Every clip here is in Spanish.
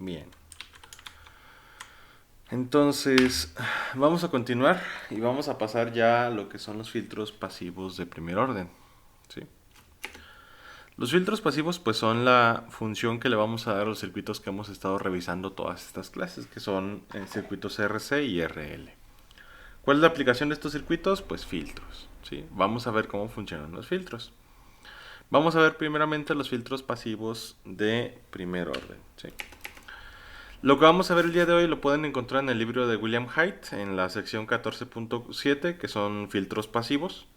Bien. Entonces, vamos a continuar y vamos a pasar ya a lo que son los filtros pasivos de primer orden. ¿Sí? Los filtros pasivos pues son la función que le vamos a dar a los circuitos que hemos estado revisando todas estas clases, que son circuitos RC y RL. ¿Cuál es la aplicación de estos circuitos? Pues filtros. ¿Sí? Vamos a ver cómo funcionan los filtros. Vamos a ver primeramente los filtros pasivos de primer orden. ¿Sí? Lo que vamos a ver el día de hoy lo pueden encontrar en el libro de William Haidt, en la sección 14.7, que son filtros pasivos.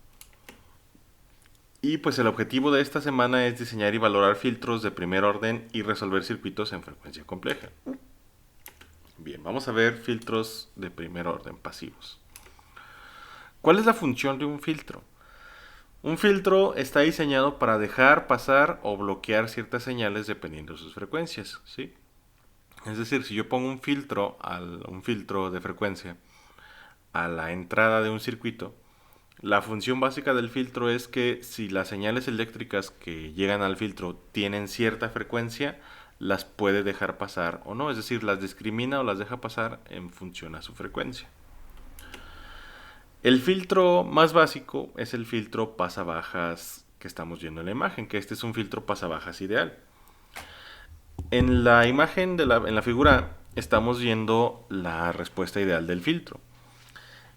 Y pues el objetivo de esta semana es diseñar y valorar filtros de primer orden y resolver circuitos en frecuencia compleja. Bien, vamos a ver filtros de primer orden pasivos. ¿Cuál es la función de un filtro? Un filtro está diseñado para dejar pasar o bloquear ciertas señales dependiendo de sus frecuencias, ¿sí? Es decir, si yo pongo un filtro de frecuencia a la entrada de un circuito, la función básica del filtro es que si las señales eléctricas que llegan al filtro tienen cierta frecuencia, las puede dejar pasar o no, es decir, las discrimina o las deja pasar en función a su frecuencia. El filtro más básico es el filtro pasabajas que estamos viendo en la imagen, que este es un filtro pasabajas ideal. En la imagen en la figura estamos viendo la respuesta ideal del filtro.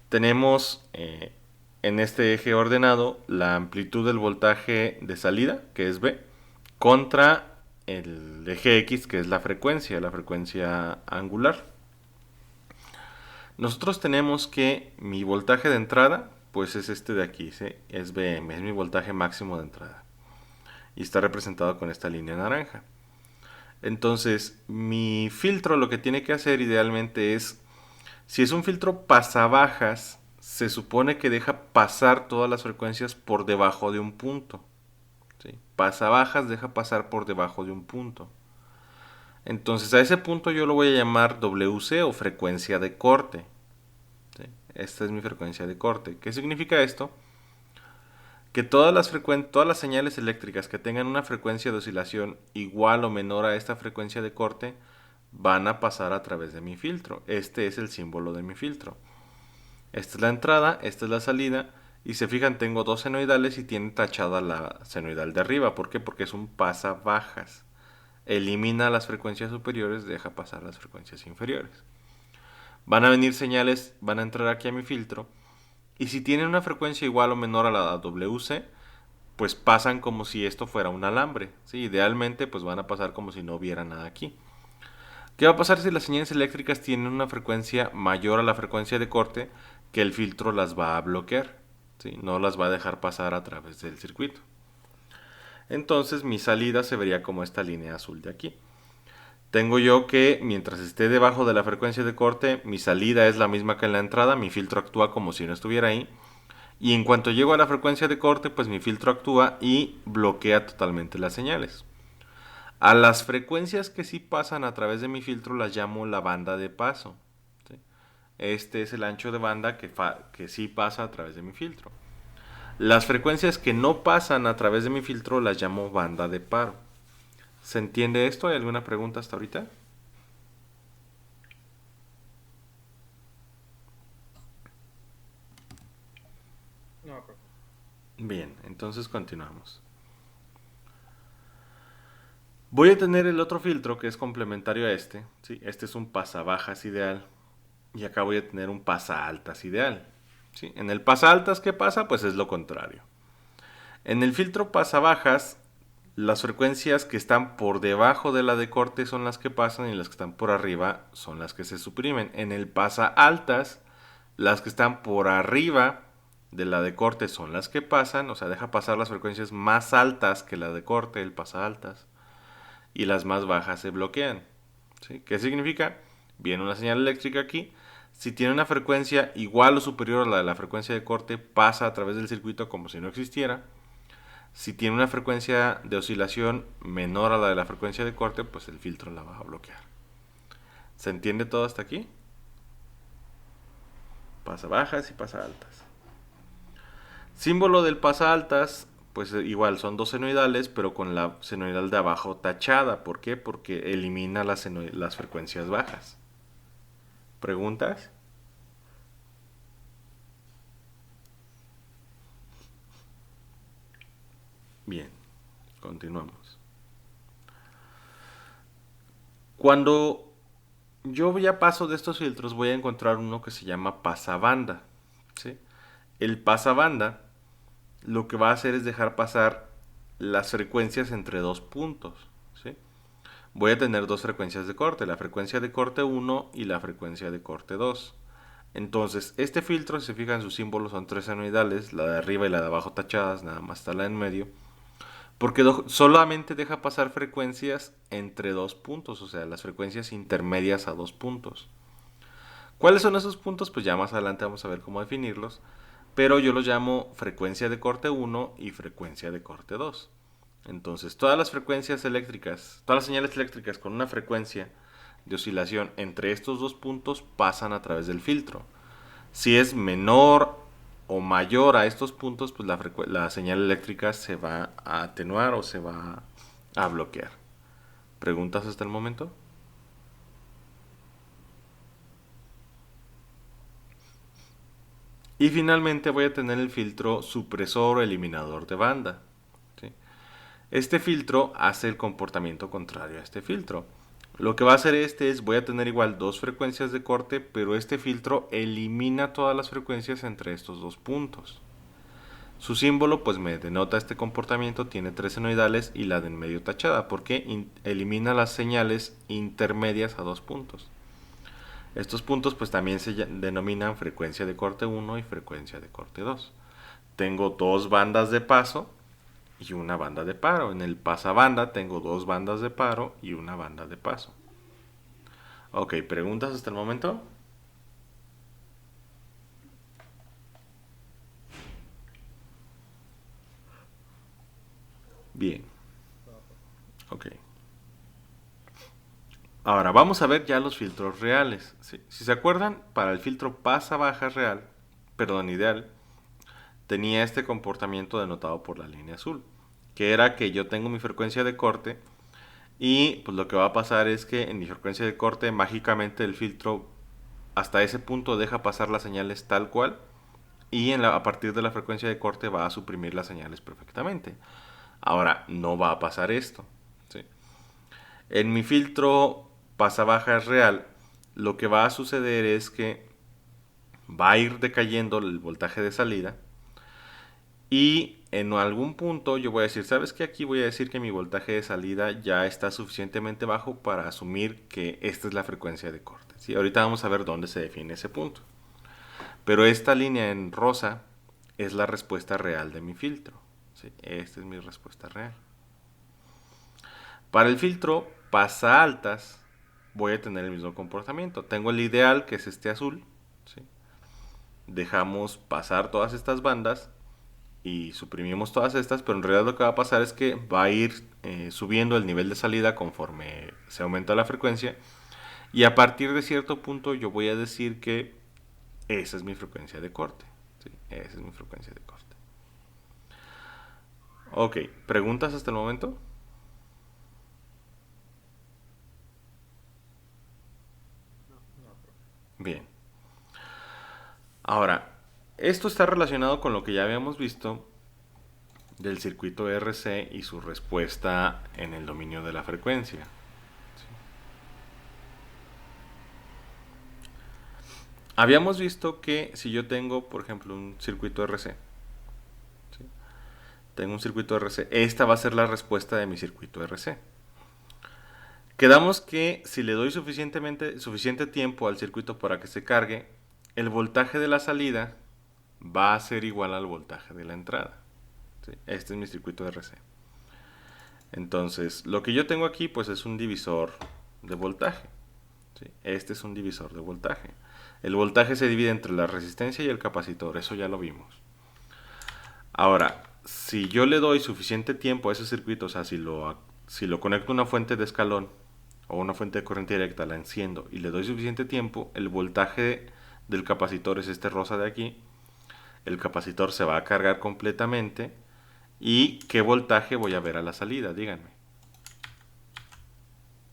Tenemos en este eje ordenado la amplitud del voltaje de salida, que es B, contra el eje X, que es la frecuencia angular. Nosotros tenemos que mi voltaje de entrada, pues es este de aquí, ¿sí? Es BM, es mi voltaje máximo de entrada. Y está representado con esta línea naranja. Entonces, mi filtro lo que tiene que hacer idealmente es, si es un filtro pasabajas, se supone que deja pasar todas las frecuencias por debajo de un punto. ¿Sí? Pasabajas deja pasar por debajo de un punto. Entonces a ese punto yo lo voy a llamar WC o frecuencia de corte. ¿Sí? Esta es mi frecuencia de corte. ¿Qué significa esto? Que todas las señales eléctricas que tengan una frecuencia de oscilación igual o menor a esta frecuencia de corte van a pasar a través de mi filtro. Este es el símbolo de mi filtro. Esta es la entrada, esta es la salida. Y se fijan, tengo dos senoidales y tiene tachada la senoidal de arriba. ¿Por qué? Porque es un pasabajas. Elimina las frecuencias superiores, deja pasar las frecuencias inferiores. Van a venir señales, van a entrar aquí a mi filtro. Y si tienen una frecuencia igual o menor a la WC, pues pasan como si esto fuera un alambre. ¿Sí? Idealmente, pues van a pasar como si no hubiera nada aquí. ¿Qué va a pasar si las señales eléctricas tienen una frecuencia mayor a la frecuencia de corte? Que el filtro las va a bloquear, ¿sí? No las va a dejar pasar a través del circuito. Entonces mi salida se vería como esta línea azul de aquí. Tengo yo que mientras esté debajo de la frecuencia de corte, mi salida es la misma que en la entrada, mi filtro actúa como si no estuviera ahí. Y en cuanto llego a la frecuencia de corte, pues mi filtro actúa y bloquea totalmente las señales. A las frecuencias que sí pasan a través de mi filtro las llamo la banda de paso. ¿Sí? Este es el ancho de banda que sí pasa a través de mi filtro. Las frecuencias que no pasan a través de mi filtro las llamo banda de paro. ¿Se entiende esto? ¿Hay alguna pregunta hasta ahorita? No, profe. Bien, entonces continuamos. Voy a tener el otro filtro que es complementario a este. ¿Sí? Este es un pasabajas ideal. Y acá voy a tener un pasaaltas ideal. ¿Sí? En el pasaaltas, ¿qué pasa? Pues es lo contrario. En el filtro pasabajas, las frecuencias que están por debajo de la de corte son las que pasan y las que están por arriba son las que se suprimen. En el pasaaltas, las que están por arriba de la de corte son las que pasan, o sea, deja pasar las frecuencias más altas que la de corte, el pasaaltas, y las más bajas se bloquean. ¿Sí? ¿Qué significa? Viene una señal eléctrica aquí. Si tiene una frecuencia igual o superior a la de la frecuencia de corte, pasa a través del circuito como si no existiera. Si tiene una frecuencia de oscilación menor a la de la frecuencia de corte, pues el filtro la va a bloquear. ¿Se entiende todo hasta aquí? Pasa bajas y pasa altas. Símbolo del pasa altas, pues igual son dos senoidales, pero con la senoidal de abajo tachada. ¿Por qué? Porque elimina las frecuencias bajas. ¿Preguntas? Bien, continuamos. Cuando yo ya paso de estos filtros, voy a encontrar uno que se llama pasabanda. ¿Sí? El pasabanda lo que va a hacer es dejar pasar las frecuencias entre dos puntos. ¿Sí? Voy a tener dos frecuencias de corte, la frecuencia de corte 1 y la frecuencia de corte 2. Entonces, este filtro, si se fijan, sus símbolos son tres senoidales, la de arriba y la de abajo tachadas, nada más está la en medio, porque solamente deja pasar frecuencias entre dos puntos, o sea, las frecuencias intermedias a dos puntos. ¿Cuáles son esos puntos? Pues ya más adelante vamos a ver cómo definirlos, pero yo los llamo frecuencia de corte 1 y frecuencia de corte 2. Entonces, todas las frecuencias eléctricas, todas las señales eléctricas con una frecuencia de oscilación entre estos dos puntos pasan a través del filtro. Si es menor o mayor a estos puntos, pues la señal eléctrica se va a atenuar o se va a bloquear. ¿Preguntas hasta el momento? Y finalmente voy a tener el filtro supresor o eliminador de banda. ¿Sí? Este filtro hace el comportamiento contrario a este filtro. Lo que va a hacer este es, voy a tener igual dos frecuencias de corte, pero este filtro elimina todas las frecuencias entre estos dos puntos. Su símbolo pues me denota este comportamiento, tiene tres senoidales y la de en medio tachada, porque elimina las señales intermedias a dos puntos. Estos puntos pues también se denominan frecuencia de corte 1 y frecuencia de corte 2. Tengo dos bandas de paso y una banda de paro. En el pasabanda tengo dos bandas de paro y una banda de paso. Ok, ¿preguntas hasta el momento? Bien, No, profe. ok. Ahora vamos a ver ya los filtros reales. ¿Sí? Si se acuerdan, para el filtro pasa-baja real, perdón, ideal, tenía este comportamiento denotado por la línea azul, que era que yo tengo mi frecuencia de corte y pues lo que va a pasar es que en mi frecuencia de corte mágicamente el filtro hasta ese punto deja pasar las señales tal cual y a partir de la frecuencia de corte va a suprimir las señales perfectamente. Ahora no va a pasar esto. ¿Sí? En mi filtro pasa-baja real, lo que va a suceder es que va a ir decayendo el voltaje de salida y en algún punto yo voy a decir, ¿sabes qué? Aquí voy a decir que mi voltaje de salida ya está suficientemente bajo para asumir que esta es la frecuencia de corte. ¿Sí? Ahorita vamos a ver dónde se define ese punto. Pero esta línea en rosa es la respuesta real de mi filtro. ¿Sí? Esta es mi respuesta real. Para el filtro pasa altas voy a tener el mismo comportamiento. Tengo el ideal que es este azul. ¿Sí? Dejamos pasar todas estas bandas y suprimimos todas estas, pero en realidad lo que va a pasar es que va a ir subiendo el nivel de salida conforme se aumenta la frecuencia y a partir de cierto punto yo voy a decir que esa es mi frecuencia de corte. ¿Sí? Esa es mi frecuencia de corte. Ok, ¿preguntas hasta el momento? No, profe. Bien. Ahora, esto está relacionado con lo que ya habíamos visto del circuito RC y su respuesta en el dominio de la frecuencia. Habíamos visto que si yo tengo, por ejemplo, un circuito RC, ¿sí? Tengo un circuito RC, esta va a ser la respuesta de mi circuito RC. Quedamos que si le doy suficiente tiempo al circuito para que se cargue, el voltaje de la salida va a ser igual al voltaje de la entrada. ¿Sí? Este es mi circuito RC. Entonces, lo que yo tengo aquí pues es un divisor de voltaje. ¿Sí? Este es un divisor de voltaje. El voltaje se divide entre la resistencia y el capacitor, eso ya lo vimos. Ahora, si yo le doy suficiente tiempo a ese circuito, o sea, si lo conecto a una fuente de escalón o una fuente de corriente directa, la enciendo y le doy suficiente tiempo, el voltaje del capacitor es este rosa de aquí, el capacitor se va a cargar completamente ¿Y qué voltaje voy a ver a la salida? Díganme.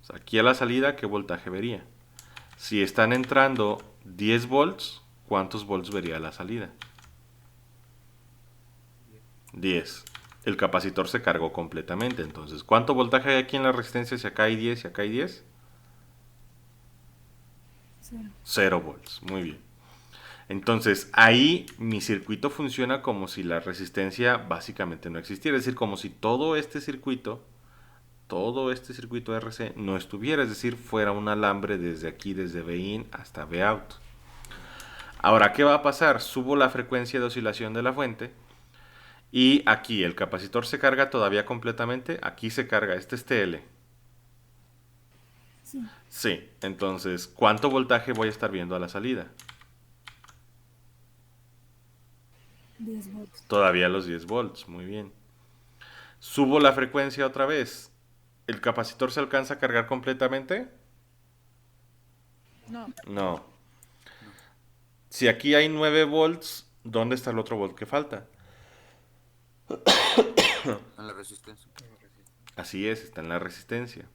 O sea, aquí a la salida, ¿qué voltaje vería? Si están entrando 10 volts, ¿cuántos volts vería a la salida? 10. 10. El capacitor se cargó completamente. Entonces, ¿cuánto voltaje hay aquí en la resistencia si acá hay 10 y acá hay 10? Cero. 0 volts. Muy bien. Entonces, ahí mi circuito funciona como si la resistencia básicamente no existiera. Es decir, como si todo este circuito RC no estuviera. Es decir, fuera un alambre desde aquí, desde Vin hasta Vout. Ahora, ¿qué va a pasar? Subo la frecuencia de oscilación de la fuente. Y aquí el capacitor se carga todavía completamente. Aquí se carga. Este es TL. Sí. Sí. Entonces, ¿cuánto voltaje voy a estar viendo a la salida? 10 volts. Todavía los 10 volts. Muy bien. Subo la frecuencia otra vez. ¿El capacitor se alcanza a cargar completamente? No. No. Si aquí hay 9 volts, ¿dónde está el otro volt que falta? En la resistencia. Así es, está en la resistencia.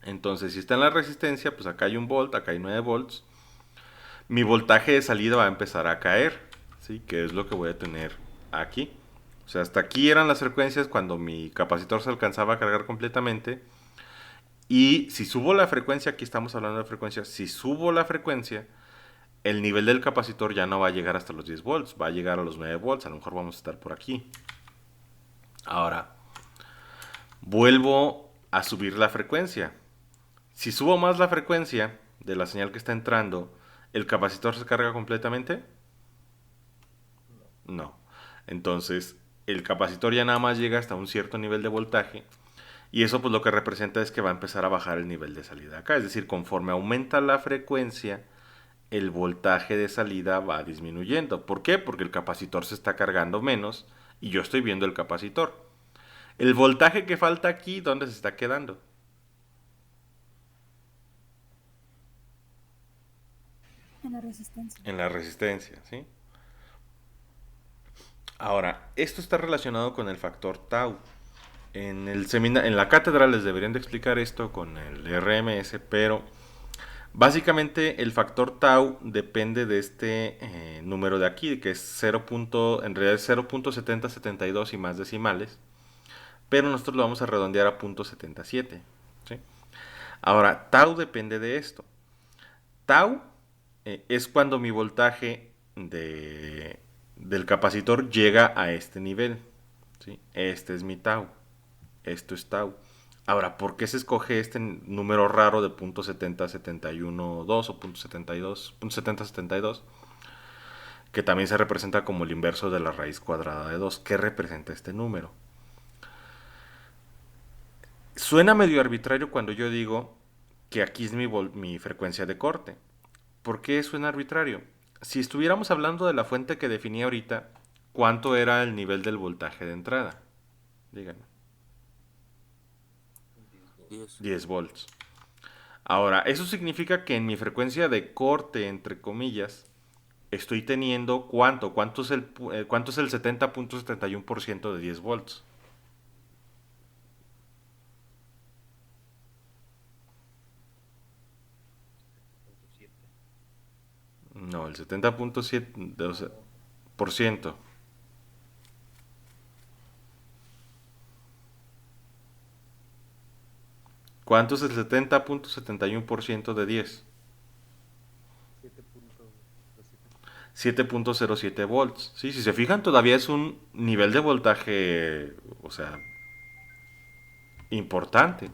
Entonces, si está en la resistencia, pues acá hay un volt, acá hay 9 volts. Mi voltaje de salida va a empezar a caer, ¿sí? Que es lo que voy a tener aquí. O sea, hasta aquí eran las frecuencias cuando mi capacitor se alcanzaba a cargar completamente. Y si subo la frecuencia, aquí estamos hablando de frecuencia, si subo la frecuencia, el nivel del capacitor ya no va a llegar hasta los 10 volts, va a llegar a los 9 volts, a lo mejor vamos a estar por aquí. Ahora, vuelvo a subir la frecuencia. Si subo más la frecuencia de la señal que está entrando, ¿el capacitor se carga completamente? No. Entonces, el capacitor ya nada más llega hasta un cierto nivel de voltaje y eso pues lo que representa es que va a empezar a bajar el nivel de salida acá. Es decir, conforme aumenta la frecuencia, el voltaje de salida va disminuyendo. ¿Por qué? Porque el capacitor se está cargando menos y yo estoy viendo el capacitor. El voltaje que falta aquí, ¿dónde se está quedando? En la resistencia. En la resistencia, ¿sí? Ahora, esto está relacionado con el factor tau. En la cátedra les deberían de explicar esto con el RMS, pero básicamente el factor tau depende de este número de aquí, que es 0. En realidad es 0.7072 y más decimales, pero nosotros lo vamos a redondear a 0.77. ¿Sí? Ahora, tau depende de esto. Tau es cuando mi voltaje del capacitor llega a este nivel. ¿Sí? Este es mi tau. Esto es tau. Ahora, ¿por qué se escoge este número raro de .70712 o .7072? Que también se representa como el inverso de la raíz cuadrada de 2. ¿Qué representa este número? Suena medio arbitrario cuando yo digo que aquí es mi frecuencia de corte. ¿Por qué suena arbitrario? Si estuviéramos hablando de la fuente que definí ahorita, ¿cuánto era el nivel del voltaje de entrada? Díganme. 10. 10 volts. Ahora, eso significa que en mi frecuencia de corte, entre comillas, estoy teniendo ¿cuánto? ¿Cuánto es el 70.71% de 10 volts? 7. No, el 70.7%. ¿Cuánto es el 70.71% de 10? 7.07 volts. Sí, si se fijan, todavía es un nivel de voltaje, o sea, importante.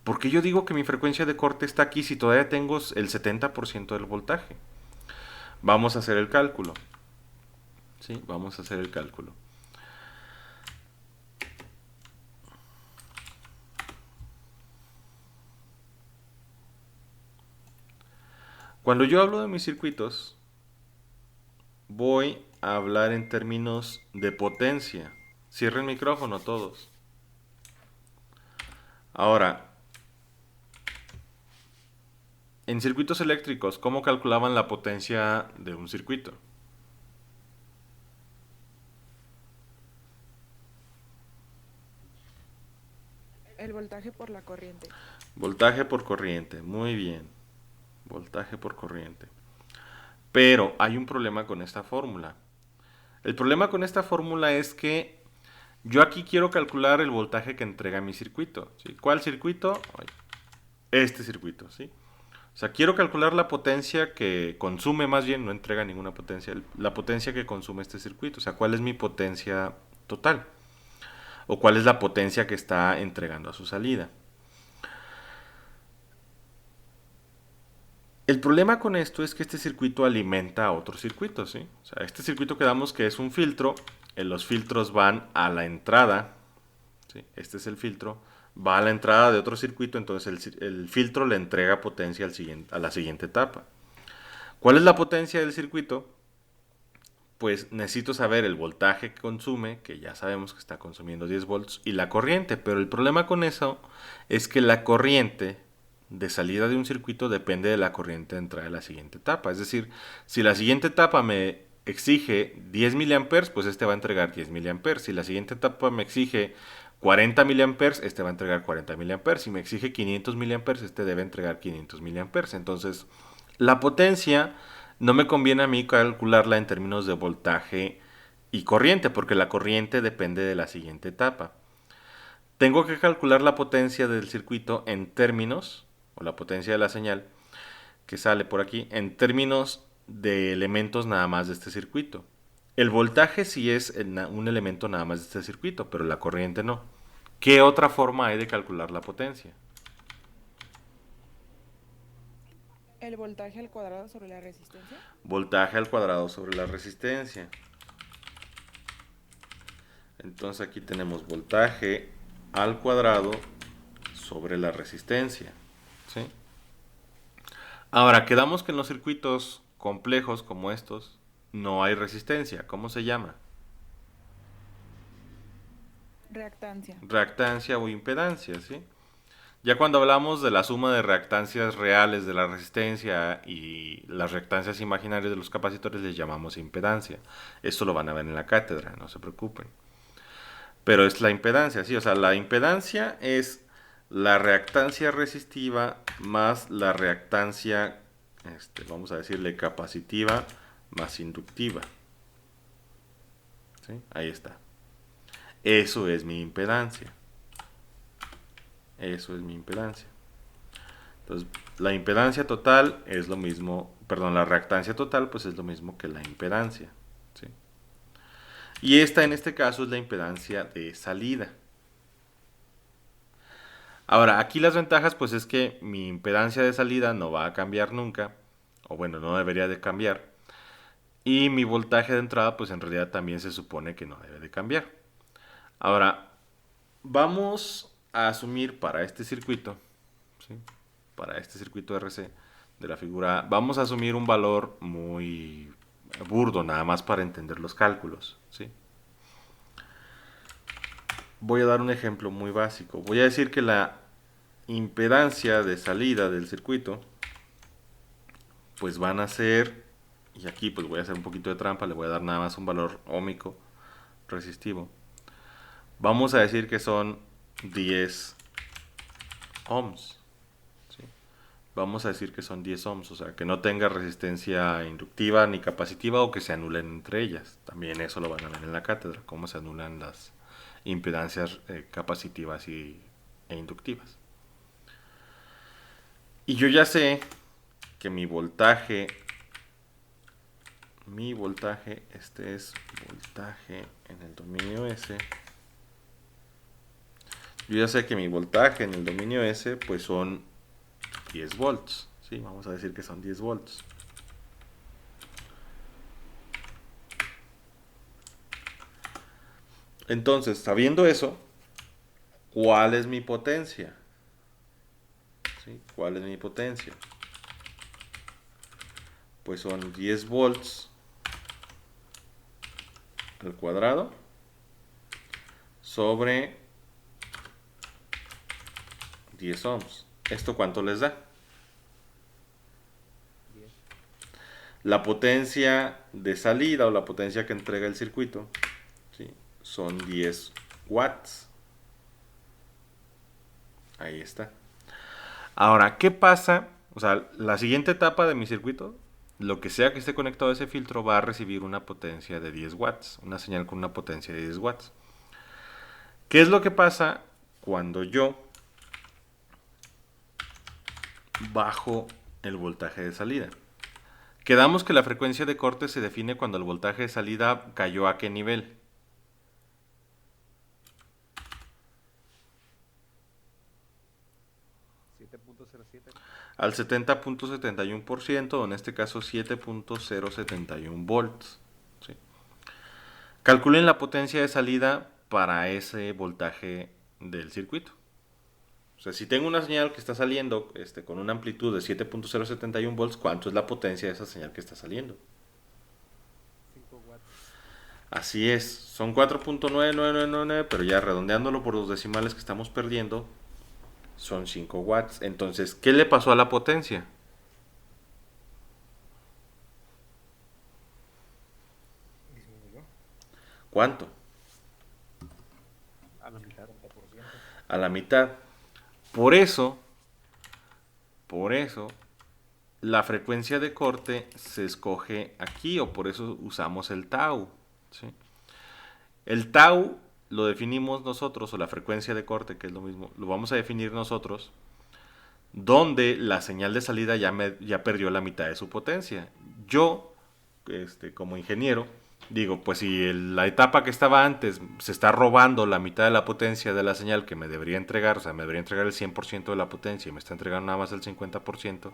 ¿Por qué yo digo que mi frecuencia de corte está aquí si todavía tengo el 70% del voltaje? Vamos a hacer el cálculo. Sí, vamos a hacer el cálculo. Cuando yo hablo de mis circuitos, voy a hablar en términos de potencia. Cierren el micrófono todos. Ahora, en circuitos eléctricos, ¿cómo calculaban la potencia de un circuito? El voltaje por la corriente. Voltaje por corriente, muy bien. Voltaje por corriente. Pero hay un problema con esta fórmula. El problema con esta fórmula es que yo aquí quiero calcular el voltaje que entrega mi circuito, ¿sí? ¿Cuál circuito? Este circuito, ¿sí? O sea, quiero calcular la potencia que consume, más bien, no entrega ninguna potencia, la potencia que consume este circuito. O sea, ¿cuál es mi potencia total? O cuál es la potencia que está entregando a su salida. El problema con esto es que este circuito alimenta a otro circuito, ¿sí? O sea, este circuito que damos que es un filtro, los filtros van a la entrada, ¿sí? Este es el filtro, va a la entrada de otro circuito, entonces el filtro le entrega potencia a la siguiente etapa. ¿Cuál es la potencia del circuito? Pues necesito saber el voltaje que consume, que ya sabemos que está consumiendo 10 volts, y la corriente, pero el problema con eso es que la corriente de salida de un circuito depende de la corriente de entrada de la siguiente etapa. Es decir, si la siguiente etapa me exige 10 miliamperes, pues este va a entregar 10 miliamperes. Si la siguiente etapa me exige 40 miliamperes, este va a entregar 40 miliamperes. Si me exige 500 miliamperes, este debe entregar 500 miliamperes. Entonces, la potencia no me conviene a mí calcularla en términos de voltaje y corriente, porque la corriente depende de la siguiente etapa. Tengo que calcular la potencia del circuito en términos, o la potencia de la señal, que sale por aquí, en términos de elementos nada más de este circuito. El voltaje sí es un elemento nada más de este circuito, pero la corriente no. ¿Qué otra forma hay de calcular la potencia? El voltaje al cuadrado sobre la resistencia. Voltaje al cuadrado sobre la resistencia. Entonces aquí tenemos voltaje al cuadrado sobre la resistencia, ¿sí? Ahora, quedamos que en los circuitos complejos como estos no hay resistencia. ¿Cómo se llama? Reactancia. Reactancia o impedancia, ¿sí? Ya cuando hablamos de la suma de reactancias reales de la resistencia y las reactancias imaginarias de los capacitores les llamamos impedancia. Esto lo van a ver en la cátedra, no se preocupen. Pero es la impedancia, ¿sí? O sea, la impedancia es la reactancia resistiva más la reactancia, vamos a decirle capacitiva más inductiva. ¿Sí? Ahí está. Eso es mi impedancia. Eso es mi impedancia. Entonces, la impedancia total es lo mismo, perdón, la reactancia total pues es lo mismo que la impedancia, ¿sí? Y esta en este caso es la impedancia de salida. Ahora, aquí las ventajas pues es que mi impedancia de salida no va a cambiar nunca, o bueno, no debería de cambiar. Y mi voltaje de entrada pues en realidad también se supone que no debe de cambiar. Ahora, vamos a asumir para este circuito, ¿sí? Para este circuito RC de la figura, vamos a asumir un valor muy burdo, nada más para entender los cálculos, ¿sí? Voy a dar un ejemplo muy básico. Voy a decir que la impedancia de salida del circuito, pues van a ser, y aquí pues voy a hacer un poquito de trampa, le voy a dar nada más un valor óhmico resistivo. Vamos a decir que son 10 ohms. ¿Sí? Vamos a decir que son 10 ohms, o sea, que no tenga resistencia inductiva ni capacitiva o que se anulen entre ellas. También eso lo van a ver en la cátedra, cómo se anulan las impedancias capacitivas e inductivas. Y yo ya sé que mi voltaje, este es voltaje en el dominio S. Yo ya sé que mi voltaje en el dominio S pues son 10 volts. Sí, vamos a decir que son 10 volts. Entonces, sabiendo eso, ¿cuál es mi potencia? ¿Sí? ¿Cuál es mi potencia? Pues son 10 volts al cuadrado sobre 10 ohms. ¿Esto cuánto les da? 10. La potencia de salida o la potencia que entrega el circuito, ¿sí? Son 10 watts. Ahí está. Ahora, ¿qué pasa? O sea, la siguiente etapa de mi circuito, lo que sea que esté conectado a ese filtro va a recibir una potencia de 10 watts, una señal con una potencia de 10 watts. ¿Qué es lo que pasa cuando yo bajo el voltaje de salida? Quedamos que la frecuencia de corte se define cuando el voltaje de salida cayó a qué nivel. Al 70.71%, o en este caso 7.071 volts. ¿Sí? Calculen la potencia de salida para ese voltaje del circuito. O sea, si tengo una señal que está saliendo con una amplitud de 7.071 volts, ¿cuánto es la potencia de esa señal que está saliendo? 5 watts. Así es, son 4.9999, pero ya redondeándolo por los decimales que estamos perdiendo, son 5 watts. Entonces, ¿qué le pasó a la potencia? Disminuyó ¿Cuánto? a la mitad. A la mitad. Por eso, la frecuencia de corte se escoge aquí, o por eso usamos el tau. ¿Sí? El tau lo definimos nosotros, o la frecuencia de corte, que es lo mismo, lo vamos a definir nosotros, donde la señal de salida ya perdió la mitad de su potencia. Yo, como ingeniero, digo, pues si la etapa que estaba antes se está robando la mitad de la potencia de la señal que me debería entregar, o sea, me debería entregar el 100% de la potencia y me está entregando nada más el 50%,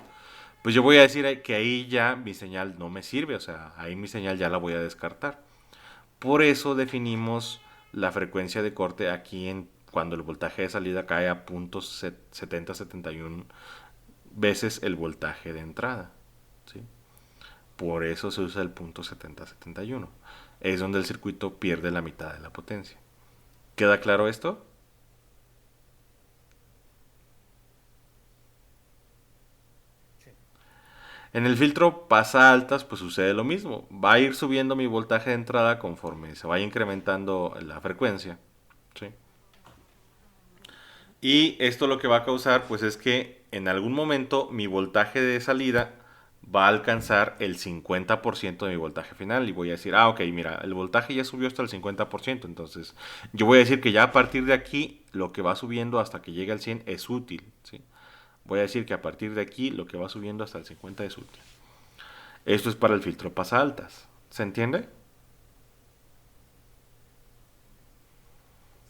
pues yo voy a decir que ahí ya mi señal no me sirve, o sea, ahí mi señal ya la voy a descartar. Por eso definimos la frecuencia de corte aquí cuando el voltaje de salida cae a .7071 veces el voltaje de entrada. ¿Sí? Por eso se usa el punto 7071. Es donde el circuito pierde la mitad de la potencia. ¿Queda claro esto? En el filtro pasa altas, pues sucede lo mismo. Va a ir subiendo mi voltaje de entrada conforme se vaya incrementando la frecuencia. ¿Sí? Y esto lo que va a causar, pues es que en algún momento mi voltaje de salida va a alcanzar el 50% de mi voltaje final. Y voy a decir, ok, mira, el voltaje ya subió hasta el 50%. Entonces, yo voy a decir que ya a partir de aquí, lo que va subiendo hasta que llegue al 100 es útil. ¿Sí? Voy a decir que a partir de aquí, lo que va subiendo hasta el 50 es útil. Esto es para el filtro pasa altas. ¿Se entiende?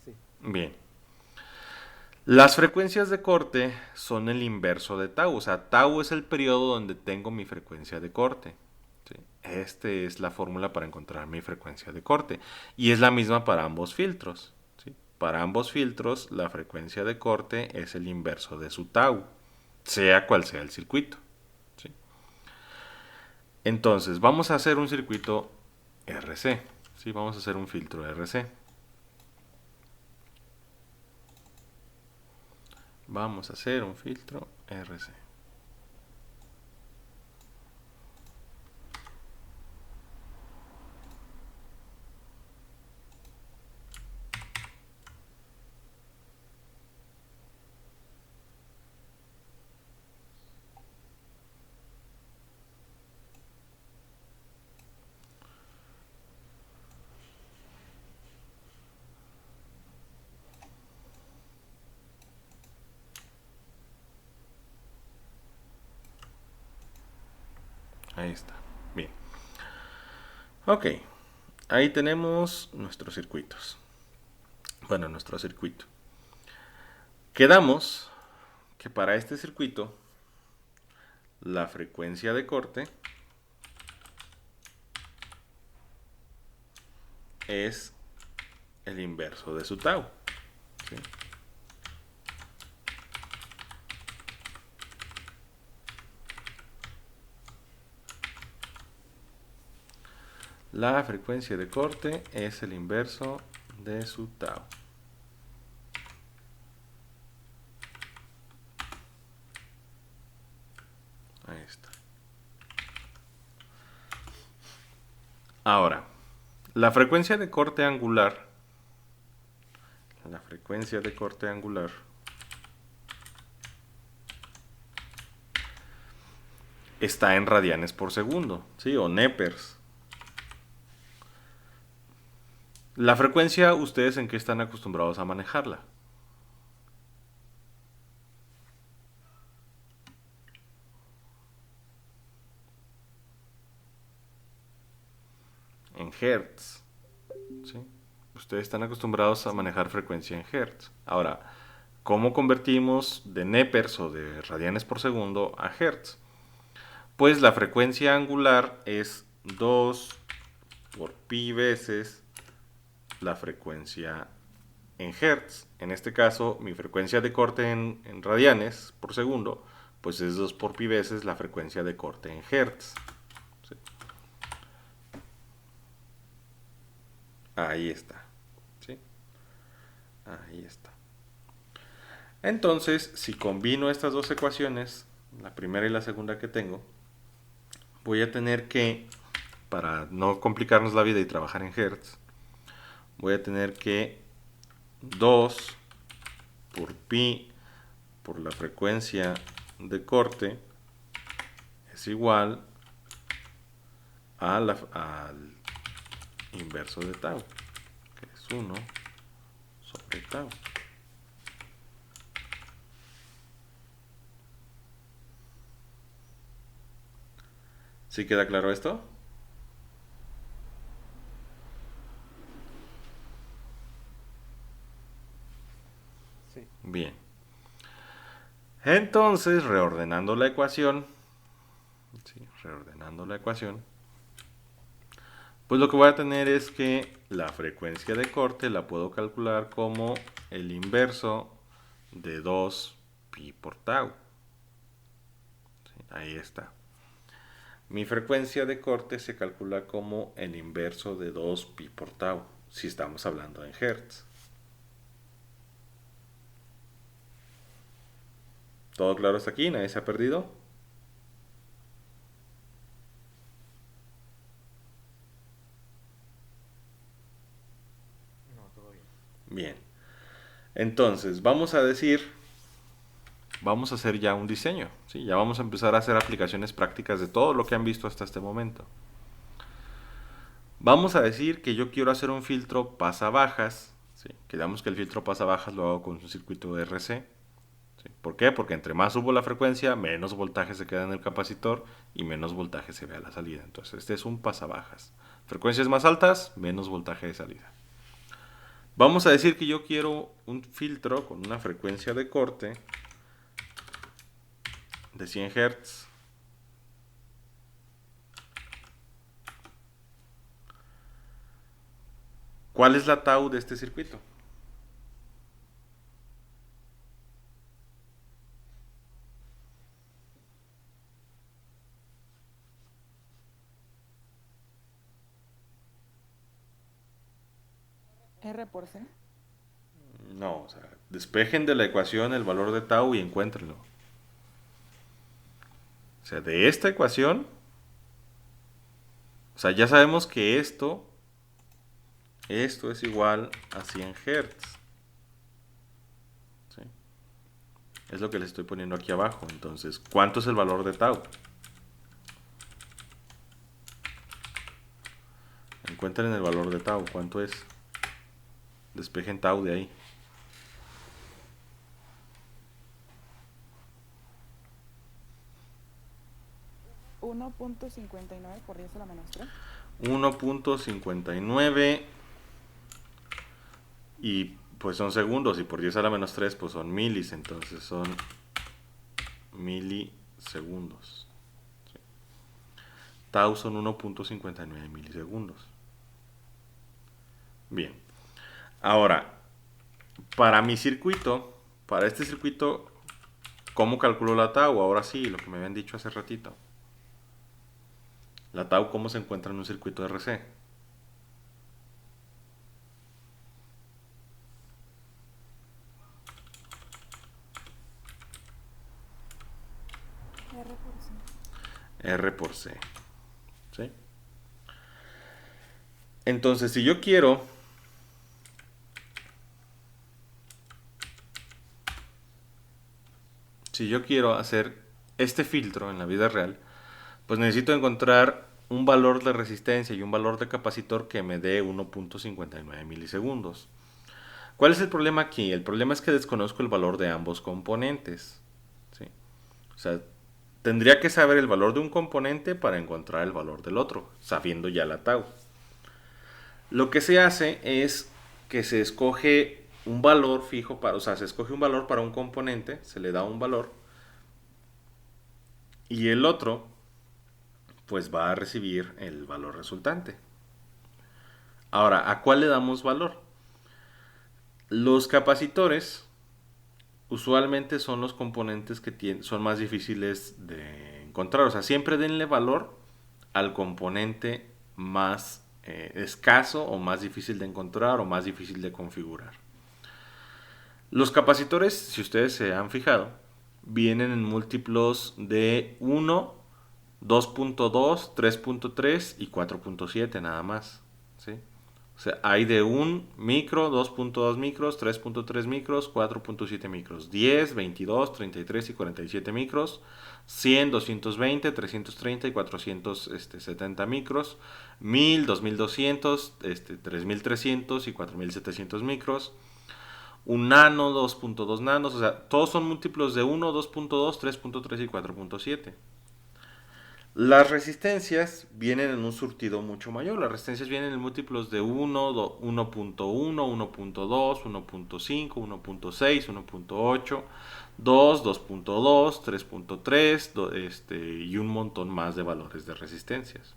Sí. Bien. Las frecuencias de corte son el inverso de tau. O sea, tau es el periodo donde tengo mi frecuencia de corte. ¿Sí? Esta es la fórmula para encontrar mi frecuencia de corte. Y es la misma para ambos filtros. ¿Sí? Para ambos filtros, la frecuencia de corte es el inverso de su tau, sea cual sea el circuito. ¿Sí? Entonces, vamos a hacer un circuito RC. ¿Sí? Vamos a hacer un filtro RC. Vamos a hacer un filtro RC. Ahí está. Bien. Ok. Ahí tenemos nuestros circuitos. Bueno, nuestro circuito. Quedamos que para este circuito la frecuencia de corte es el inverso de su tau. ¿Sí? La frecuencia de corte es el inverso de su tau. Ahí está. Ahora, la frecuencia de corte angular está en radianes por segundo, ¿sí? O nepers. La frecuencia, ¿ustedes en qué están acostumbrados a manejarla? En hertz, ¿sí? Ustedes están acostumbrados a manejar frecuencia en hertz. Ahora, ¿cómo convertimos de nepers o de radianes por segundo a hertz? Pues la frecuencia angular es 2 por pi veces la frecuencia en hertz. En este caso, mi frecuencia de corte en radianes por segundo, pues es 2 por pi veces la frecuencia de corte en hertz. ¿Sí? Ahí está. ¿Sí? Ahí está. Entonces, si combino estas dos ecuaciones, la primera y la segunda que tengo, voy a tener que, para no complicarnos la vida y trabajar en hertz, voy a tener que 2 por pi por la frecuencia de corte es igual al inverso de tau, que es 1 sobre tau. ¿Sí queda claro esto? Sí. Bien. Entonces, reordenando la ecuación, ¿sí? Reordenando la ecuación, pues lo que voy a tener es que la frecuencia de corte la puedo calcular como el inverso de 2 pi por tau. ¿Sí? Ahí está. Mi frecuencia de corte se calcula como el inverso de 2 pi por tau, si estamos hablando en hertz. ¿Todo claro hasta aquí? ¿Nadie se ha perdido? No, todo bien. Bien. Entonces, vamos a hacer ya un diseño, ¿sí? Ya vamos a empezar a hacer aplicaciones prácticas de todo lo que han visto hasta este momento. Vamos a decir que yo quiero hacer un filtro pasabajas, ¿sí? Quedamos que el filtro pasabajas lo hago con un circuito RC. ¿Sí? ¿Por qué? Porque entre más subo la frecuencia, menos voltaje se queda en el capacitor y menos voltaje se ve a la salida. Entonces, este es un pasabajas. Frecuencias más altas, menos voltaje de salida. Vamos a decir que yo quiero un filtro con una frecuencia de corte de 100 Hz. ¿Cuál es la tau de este circuito? R por C. No, o sea, despejen de la ecuación el valor de tau y encuéntrenlo. O sea, de esta ecuación, o sea, ya sabemos que esto es igual a 100 Hz. ¿Sí? Es lo que les estoy poniendo aquí abajo. Entonces, ¿cuánto es el valor de tau? Encuentren el valor de tau. ¿Cuánto es? Despejen tau de ahí. 1.59 por 10 a la menos 3. 1.59 y pues son segundos y por 10 a la menos 3 pues son milis, entonces son milisegundos. ¿Sí? Tau son 1.59 milisegundos. Bien. Ahora, para mi circuito, para este circuito, ¿cómo calculo la tau? Ahora sí, lo que me habían dicho hace ratito. La tau, ¿cómo se encuentra en un circuito RC? R por C. R por C. ¿Sí? Entonces, si yo quiero hacer este filtro en la vida real, Pues necesito encontrar un valor de resistencia y un valor de capacitor que me dé 1.59 milisegundos. ¿Cuál es el problema aquí? El problema es que desconozco el valor de ambos componentes. ¿Sí? O sea, tendría que saber el valor de un componente para encontrar el valor del otro, sabiendo ya la tau. Lo que se hace es que se escoge un valor fijo para, o sea, se escoge un valor para un componente, se le da un valor y el otro pues va a recibir el valor resultante. Ahora, ¿a cuál le damos valor? Los capacitores usualmente son los componentes que son más difíciles de encontrar. O sea, siempre denle valor al componente más escaso o más difícil de encontrar o más difícil de configurar. Los capacitores, si ustedes se han fijado, vienen en múltiplos de 1, 2.2, 3.3 y 4.7 nada más. ¿Sí? O sea, hay de 1 micro, 2.2 micros, 3.3 micros, 4.7 micros, 10, 22, 33 y 47 micros, 100, 220, 330 y 470 micros, 1000, 2200, 3300 y 4700 micros, un nano, 2.2 nanos, o sea, todos son múltiplos de 1, 2.2, 3.3 y 4.7. Las resistencias vienen en un surtido mucho mayor. Las resistencias vienen en múltiplos de 1, 1.1, 1.2, 1.5, 1.6, 1.8, 2, 2.2, 3.3 y un montón más de valores de resistencias.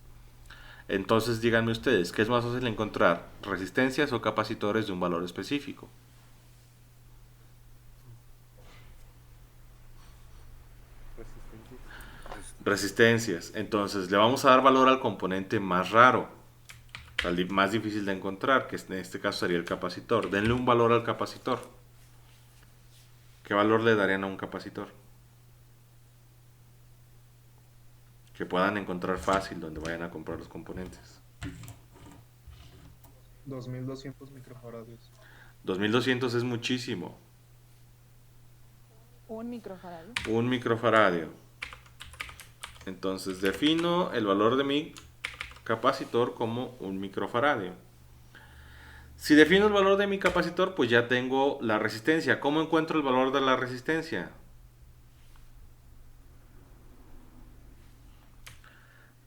Entonces díganme ustedes, ¿qué es más fácil encontrar? ¿Resistencias o capacitores de un valor específico? Resistencia. Resistencias. Entonces le vamos a dar valor al componente más raro, al más difícil de encontrar, que en este caso sería el capacitor. Denle un valor al capacitor. ¿Qué valor le darían a un capacitor? Que puedan encontrar fácil donde vayan a comprar los componentes. 2200 microfaradios. 2200 es muchísimo. Un microfaradio. Un microfaradio. Entonces defino el valor de mi capacitor como un microfaradio. Si defino el valor de mi capacitor, pues ya tengo la resistencia. ¿Cómo encuentro el valor de la resistencia?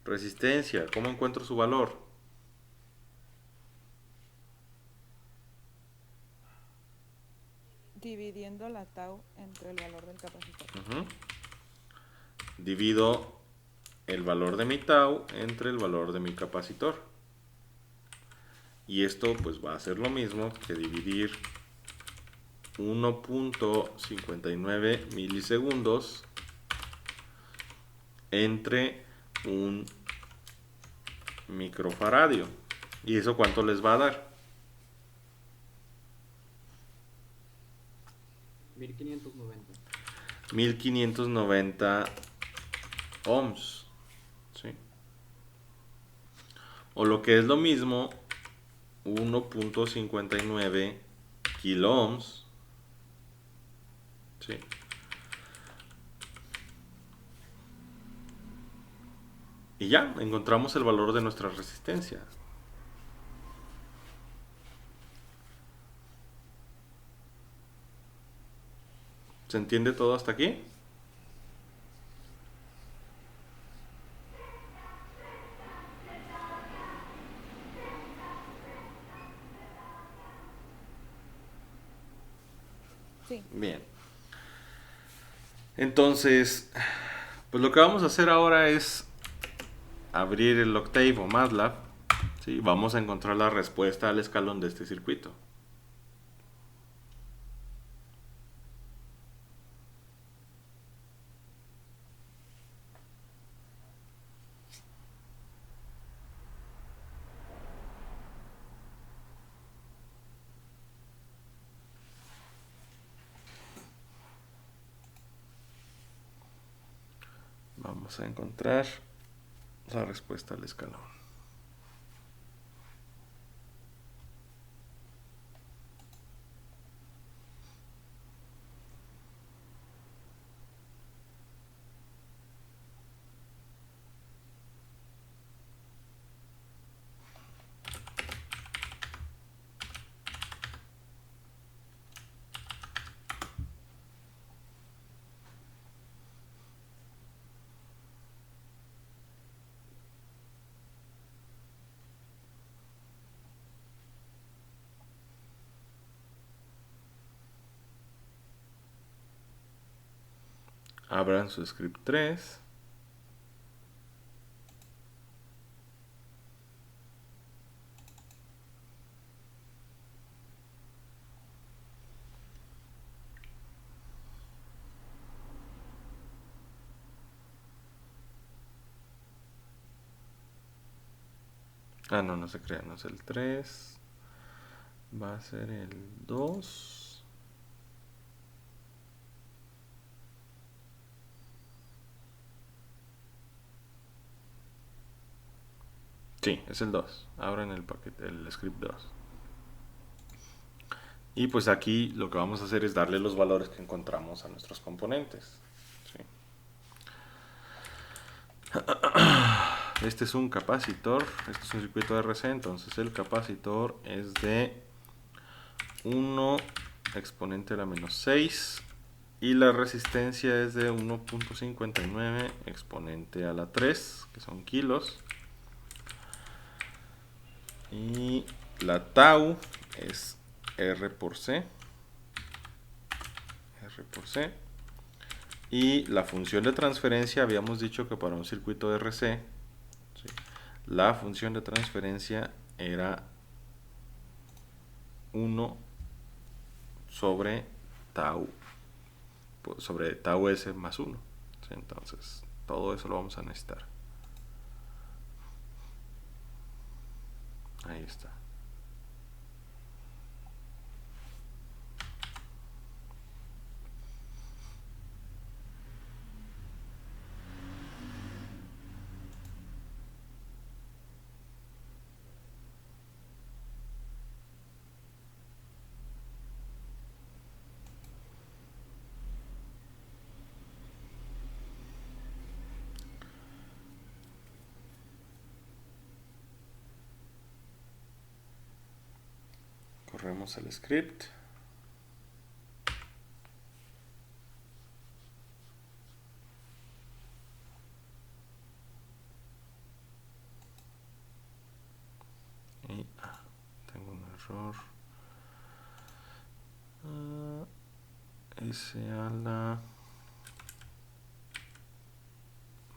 Resistencia, ¿cómo encuentro su valor? Dividiendo la tau entre el valor del capacitor. Divido el valor de mi tau entre el valor de mi capacitor. Y esto pues va a ser lo mismo que dividir 1.59 milisegundos entre un microfaradio. ¿Y eso cuánto les va a dar? 1590. 1590 ohms. ¿Sí? O lo que es lo mismo, 1.59 kilo ohms. ¿Sí? Y ya, encontramos el valor de nuestra resistencia. ¿Se entiende todo hasta aquí? Sí. Bien. Entonces, pues lo que vamos a hacer ahora es abrir el Octave o MATLAB. ¿Sí? Vamos a encontrar la respuesta al escalón de este circuito. Vamos a encontrar la respuesta al escalón. abran su script 3. Ah, no, no se crea, no es el 3. Va a ser el 2. Sí, es el 2. Abran el paquete, el script 2. Y pues aquí lo que vamos a hacer es darle los valores que encontramos a nuestros componentes. ¿Sí? Este es un capacitor, este es un circuito RC, entonces el capacitor es de 1 exponente a la menos 6 y la resistencia es de 1.59 exponente a la 3, que son kilos. Y la tau es R por C. R por C. Y la función de transferencia, habíamos dicho que para un circuito RC, ¿sí?, la función de transferencia era 1 sobre tau S más 1. ¿Sí? Entonces, todo eso lo vamos a necesitar. Ahí está. Corremos el script. Y tengo un error. S a la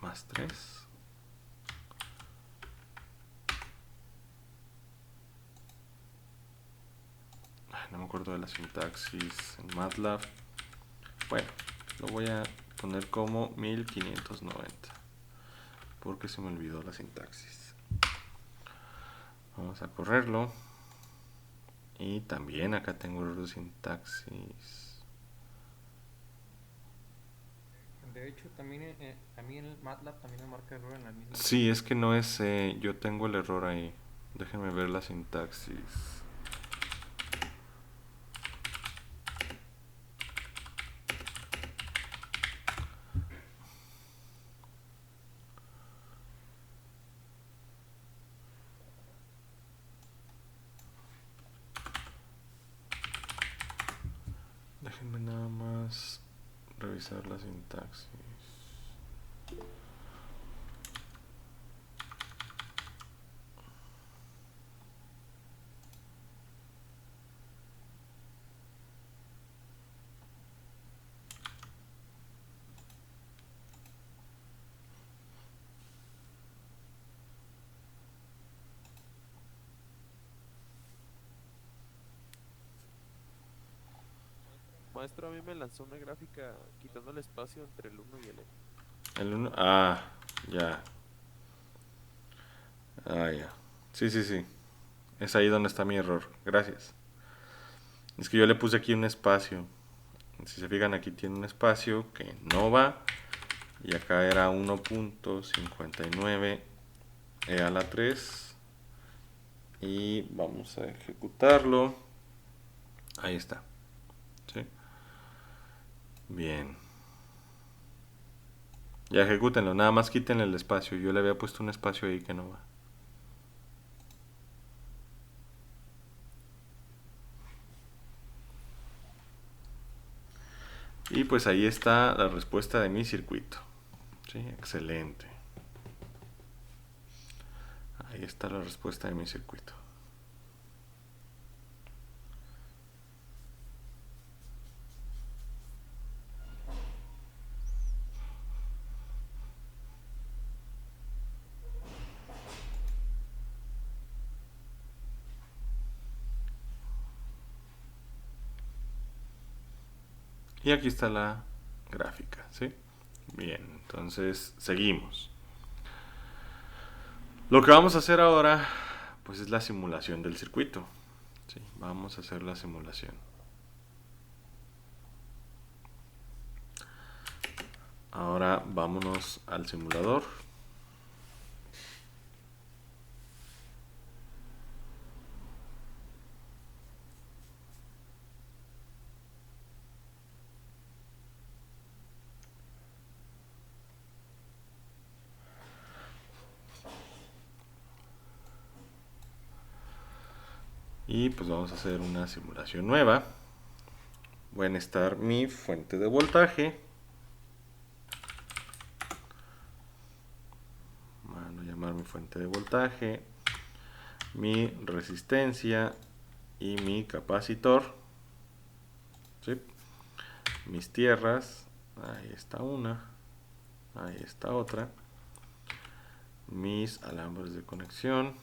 más 3. No me acuerdo de la sintaxis en MATLAB. Bueno, lo voy a poner como 1590 porque se me olvidó la sintaxis. Vamos a correrlo. Y también acá tengo error de sintaxis. De hecho, también a mí en el MATLAB también me marca error en la misma. Sí, es que no es... yo tengo el error ahí. Déjenme ver la sintaxis. Déjenme nada más revisar la sintaxis. Maestro, a mí me lanzó una gráfica quitando el espacio entre el 1 y el E. El 1... Ah, ya. Ah, ya. Sí, sí, sí. Es ahí donde está mi error. Gracias. Es que yo le puse aquí un espacio. Si se fijan, aquí tiene un espacio que no va. Y acá era 1.59 e a la 3. Y vamos a ejecutarlo. Ahí está. ¿Sí? Bien. Ya ejecútenlo. Nada más quítenle el espacio. Yo le había puesto un espacio ahí que no va. Y pues ahí está la respuesta de mi circuito. ¿Sí? Excelente. Ahí está la respuesta de mi circuito. Y aquí está la gráfica, ¿sí? Bien, entonces seguimos. Lo que vamos a hacer ahora, pues es la simulación del circuito. ¿Sí? Vamos a hacer la simulación. Ahora vámonos al simulador. Y pues vamos a hacer una simulación nueva. Voy a necesitar mi fuente de voltaje. Van a llamar mi fuente de voltaje, mi resistencia y mi capacitor. ¿Sí? Mis tierras. Ahí está una. Ahí está otra. Mis alambres de conexión.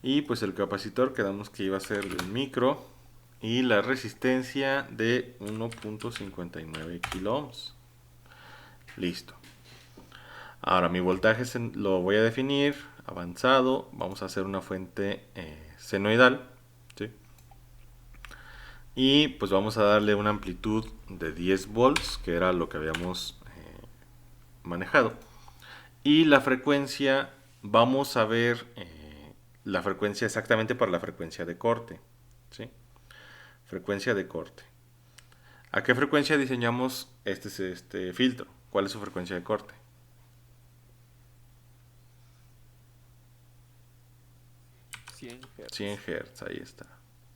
Y pues el capacitor quedamos que iba a ser del micro. Y la resistencia de 1.59 kilo ohms. Listo. Ahora mi voltaje lo voy a definir avanzado. Vamos a hacer una fuente senoidal. ¿Sí? Y pues vamos a darle una amplitud de 10 volts, que era lo que habíamos manejado. Y la frecuencia, vamos a ver la frecuencia exactamente para la frecuencia de corte. ¿Sí? Frecuencia de corte. ¿A qué frecuencia diseñamos este filtro? ¿Cuál es su frecuencia de corte? 100 Hz. 100 Hz, ahí está.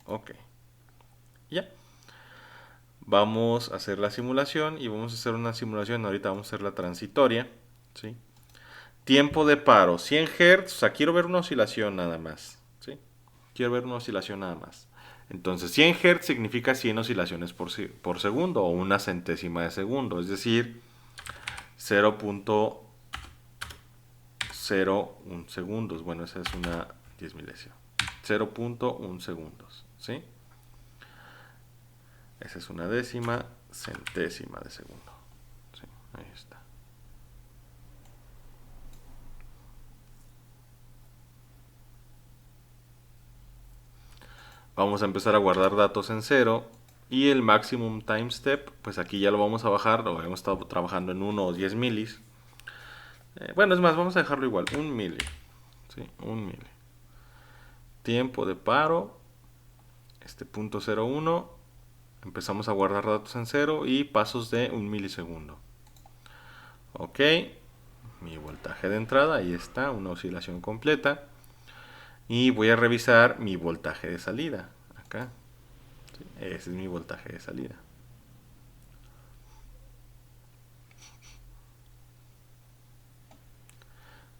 Ok. Ya. Vamos a hacer la simulación y vamos a hacer una simulación. Ahorita vamos a hacer la transitoria. ¿Sí? Tiempo de paro, 100 Hz. O sea, quiero ver una oscilación nada más. ¿Sí? Quiero ver una oscilación nada más. Entonces, 100 Hz significa 100 oscilaciones por segundo o una centésima de segundo. Es decir, 0.01 segundos. Bueno, esa es una 10 milésima. 0.1 segundos. ¿Sí? Esa es una décima centésima de segundo. ¿Sí? Ahí está. Vamos a empezar a guardar datos en cero. Y el maximum time step, pues aquí ya lo vamos a bajar. Lo hemos estado trabajando en 1 o 10 milis. Bueno, es más, vamos a dejarlo igual. 1 mili. ¿Sí? 1 mili. Tiempo de paro. Punto 0.1. Empezamos a guardar datos en cero y pasos de 1 milisegundo. Ok. Mi voltaje de entrada, ahí está, una oscilación completa. Y voy a revisar mi voltaje de salida. Acá. ¿Sí? Ese es mi voltaje de salida.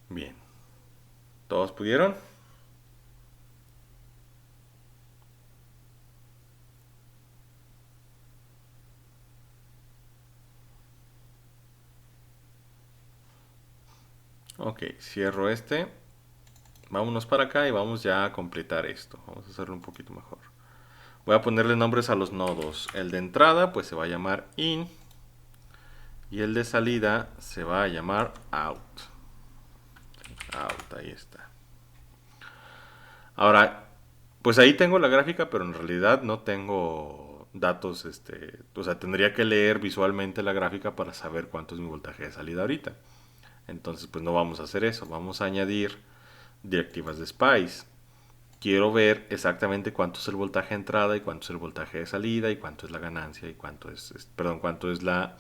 Bien. ¿Todos pudieron? Ok, cierro este. Vámonos para acá y vamos ya a completar esto. Vamos a hacerlo un poquito mejor. Voy a ponerle nombres a los nodos. El de entrada pues se va a llamar in. Y el de salida se va a llamar out. Out, ahí está. Ahora, pues ahí tengo la gráfica, pero en realidad no tengo datos. O sea, tendría que leer visualmente la gráfica para saber cuánto es mi voltaje de salida ahorita. Entonces, pues no vamos a hacer eso. Vamos a añadir directivas de SPICE. Quiero ver exactamente cuánto es el voltaje de entrada y cuánto es el voltaje de salida y cuánto es la ganancia y cuánto es la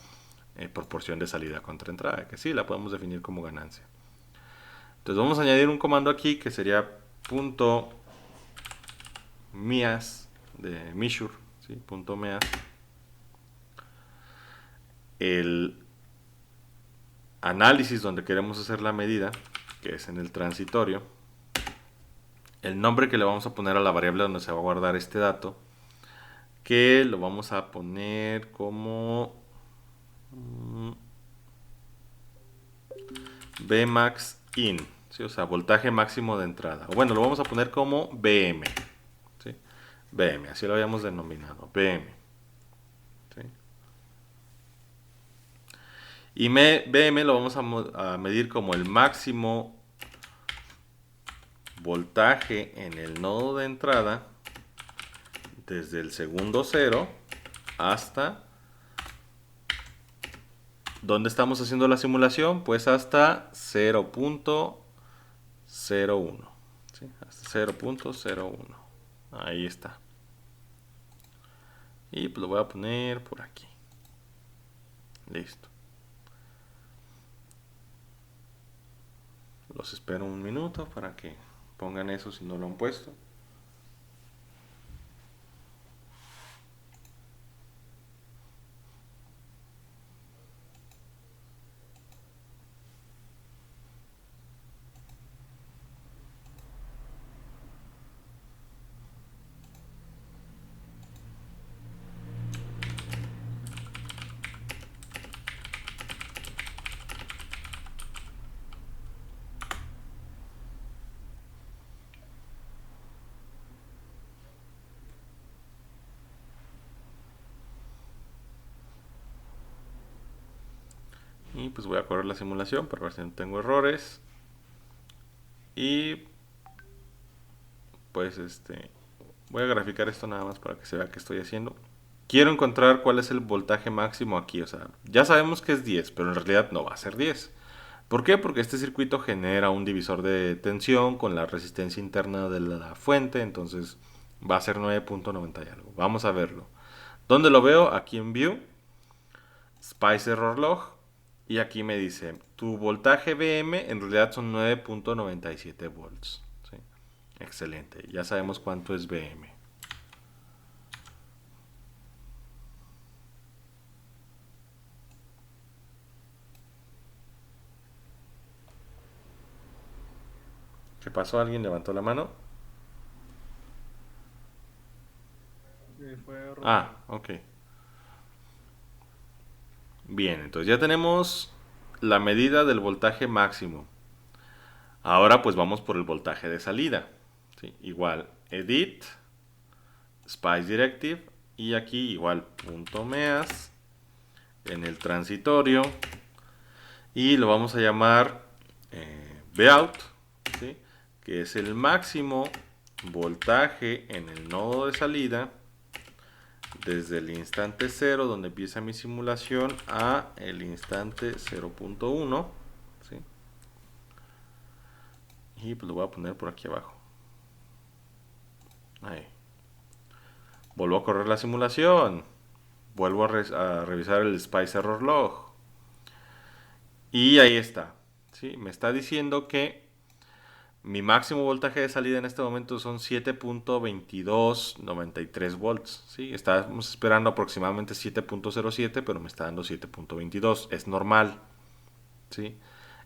proporción de salida contra entrada, que sí, la podemos definir como ganancia. Entonces vamos a añadir un comando aquí que sería punto meas de measure, ¿sí? Punto meas. El análisis donde queremos hacer la medida, que es en el transitorio. El nombre que le vamos a poner a la variable donde se va a guardar este dato, que lo vamos a poner como Bmax in, ¿sí? O sea, voltaje máximo de entrada. O bueno, lo vamos a poner como BM, ¿sí? BM, así lo habíamos denominado, BM, ¿sí? Y BM lo vamos a medir como el máximo voltaje en el nodo de entrada desde el segundo 0 hasta... ¿Dónde estamos haciendo la simulación? Pues hasta 0.01, ¿sí? Hasta 0.01. Ahí está. Y pues lo voy a poner por aquí. Listo. Los espero un minuto para que pongan eso si no lo han puesto. Y pues voy a correr la simulación para ver si no tengo errores. Y pues voy a graficar esto nada más para que se vea qué estoy haciendo. Quiero encontrar cuál es el voltaje máximo aquí. O sea, ya sabemos que es 10, pero en realidad no va a ser 10. ¿Por qué? Porque este circuito genera un divisor de tensión con la resistencia interna de la fuente. Entonces va a ser 9.90 y algo. Vamos a verlo. ¿Dónde lo veo? Aquí en View. Spice Error Log. Y aquí me dice, tu voltaje BM en realidad son 9.97 volts. ¿Sí? Excelente, ya sabemos cuánto es BM. ¿Qué pasó? ¿Alguien levantó la mano? Fue Rodrigo. Ah, ok. Bien, entonces ya tenemos la medida del voltaje máximo. Ahora pues vamos por el voltaje de salida. ¿Sí? Igual, edit, Spice Directive, y aquí igual punto meas en el transitorio, y lo vamos a llamar Vout, ¿sí? Que es el máximo voltaje en el nodo de salida desde el instante 0 donde empieza mi simulación a el instante 0.1, ¿sí? Y pues lo voy a poner por aquí abajo. Ahí. Vuelvo a correr la simulación. Vuelvo a revisar el Spice Error Log. Y ahí está, ¿sí? Me está diciendo que mi máximo voltaje de salida en este momento son 7.2293 volts, ¿sí? Estábamos esperando aproximadamente 7.07, pero me está dando 7.22. Es normal, ¿sí?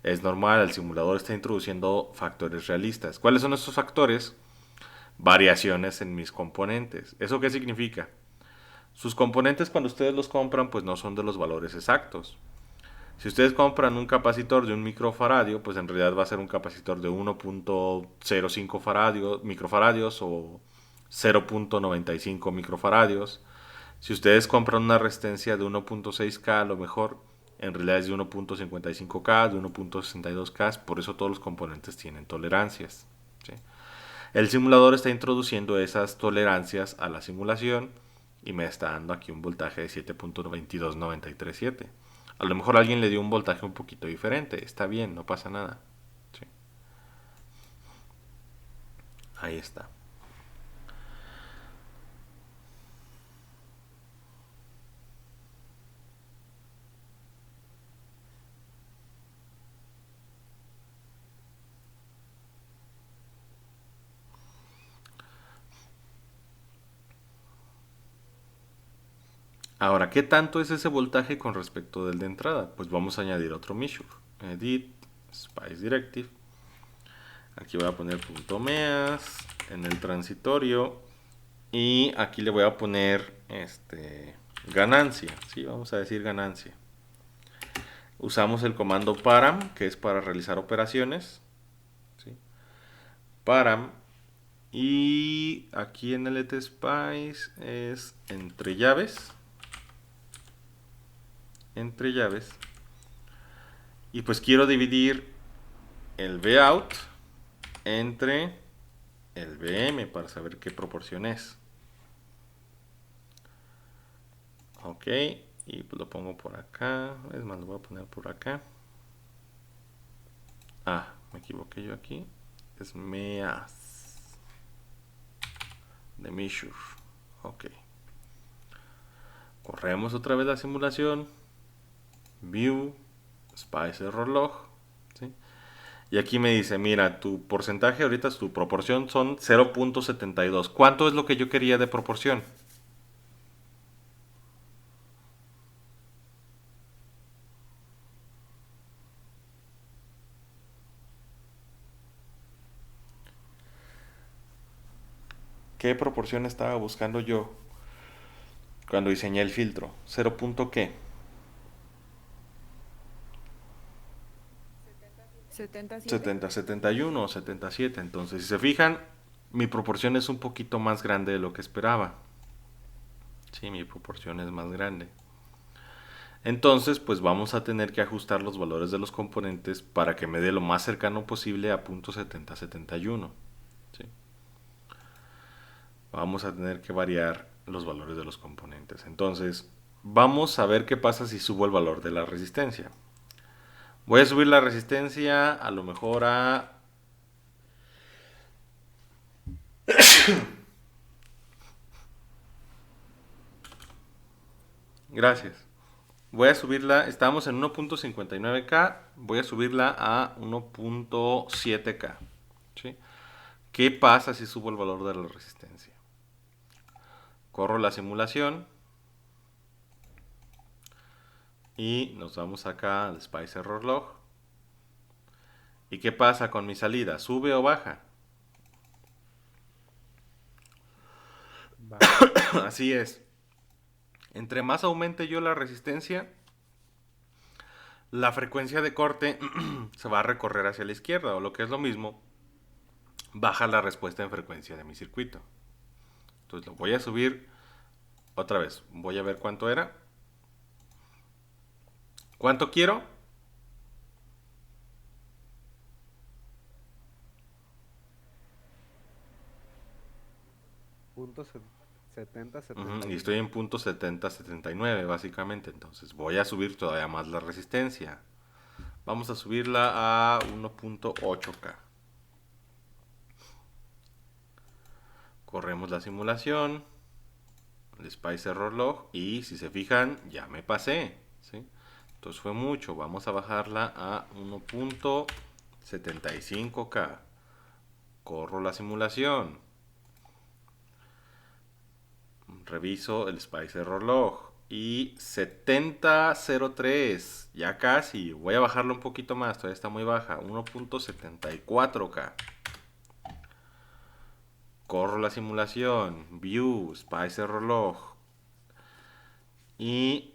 Es normal, el simulador está introduciendo factores realistas. ¿Cuáles son estos factores? Variaciones en mis componentes. ¿Eso qué significa? Sus componentes cuando ustedes los compran pues no son de los valores exactos. Si ustedes compran un capacitor de un microfaradio, pues en realidad va a ser un capacitor de 1.05 microfaradios o 0.95 microfaradios. Si ustedes compran una resistencia de 1.6K, a lo mejor en realidad es de 1.55K, de 1.62K, por eso todos los componentes tienen tolerancias, ¿sí? El simulador está introduciendo esas tolerancias a la simulación y me está dando aquí un voltaje de 7.22937. A lo mejor alguien le dio un voltaje un poquito diferente. Está bien, no pasa nada. ¿Sí? Ahí está. Ahora, ¿qué tanto es ese voltaje con respecto del de entrada? Pues vamos a añadir otro measure. Edit, Spice Directive. Aquí voy a poner punto .meas en el transitorio. Y aquí le voy a poner ganancia. ¿Sí? Vamos a decir ganancia. Usamos el comando param, que es para realizar operaciones. param. Y aquí en el ETSPICE es entre llaves. Entre llaves. Y pues quiero dividir el vout entre el VM para saber qué proporción es. Ok, y pues lo pongo por acá. Es más, lo voy a poner por acá. Ah, me equivoqué yo aquí. Es MEAS de measure. Ok. Corremos otra vez la simulación. View, Spice Error Log. ¿Sí? Y aquí me dice, mira, tu porcentaje ahorita, tu proporción son 0.72. ¿Cuánto es lo que yo quería de proporción? ¿Qué proporción estaba buscando yo cuando diseñé el filtro? ¿0. qué? 77. 70, 71 o 77. Entonces, si se fijan, mi proporción es un poquito más grande de lo que esperaba. Sí, mi proporción es más grande. Entonces, pues vamos a tener que ajustar los valores de los componentes para que me dé lo más cercano posible a .70, 71. ¿Sí? Vamos a tener que variar los valores de los componentes. Entonces, vamos a ver qué pasa si subo el valor de la resistencia. Voy a subir la resistencia a lo mejor a... Gracias. Voy a subirla, estamos en 1.59K, voy a subirla a 1.7K. ¿Sí? ¿Qué pasa si subo el valor de la resistencia? Corro la simulación y nos vamos acá al Spice Error Log. ¿Y qué pasa con mi salida? ¿Sube o baja? Así es. Entre más aumente yo la resistencia, la frecuencia de corte se va a recorrer hacia la izquierda, o lo que es lo mismo, baja la respuesta en frecuencia de mi circuito. Entonces lo voy a subir otra vez. Voy a ver cuánto era. ¿Cuánto quiero? Punto 70, Y estoy en punto 70, 79 básicamente. Entonces voy a subir todavía más la resistencia. Vamos a subirla a 1.8K. Corremos la simulación. El Spice Error Log. Y si se fijan, ya me pasé. ¿Sí? Entonces fue mucho. Vamos a bajarla a 1.75K. Corro la simulación. Reviso el Spice Error Log. Y 70.03. Ya casi. Voy a bajarlo un poquito más. Todavía está muy baja. 1.74K. Corro la simulación. View. Spice Error Log. Y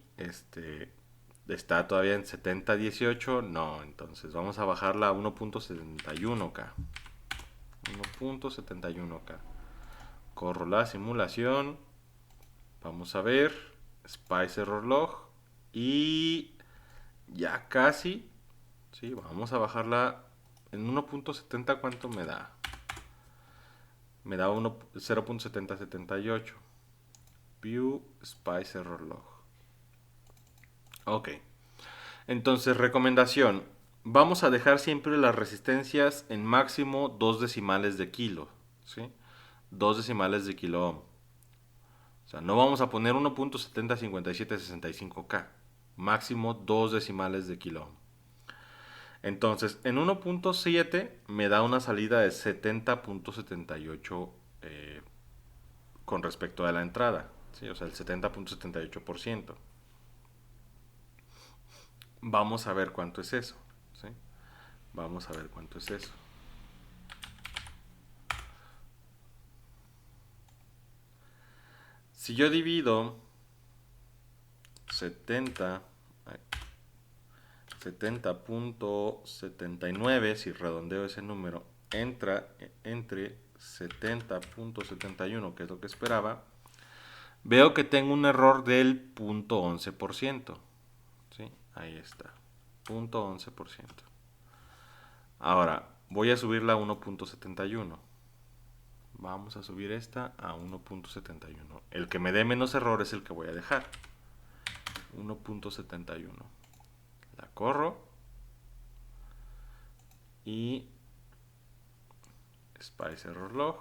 está todavía en 70.18. No, entonces vamos a bajarla a 1.71K. 1.71K. Corro la simulación. Vamos a ver. Spice Error Log. Y ya casi. Sí, vamos a bajarla en 1.70. ¿Cuánto me da? Me da 0.7078. View Spice Error Log. Ok. Entonces, recomendación. Vamos a dejar siempre las resistencias en máximo 2 decimales de kilo. ¿Sí? 2 decimales de kilo ohm. O sea, no vamos a poner 1.705765K. Máximo 2 decimales de kilo ohm. Entonces, en 1.7 me da una salida de 70.78 con respecto a la entrada. ¿Sí? O sea, el 70.78%. Vamos a ver cuánto es eso. ¿Sí? Vamos a ver cuánto es eso. Si yo divido 70.79, si redondeo ese número, entra entre 70.71, que es lo que esperaba, veo que tengo un error del 0.11%. ¿Sí? Ahí está, 0.11%. Ahora, voy a subirla a 1.71. Vamos a subir esta a 1.71. El que me dé menos error es el que voy a dejar. 1.71. La corro. Y Spice Error Log.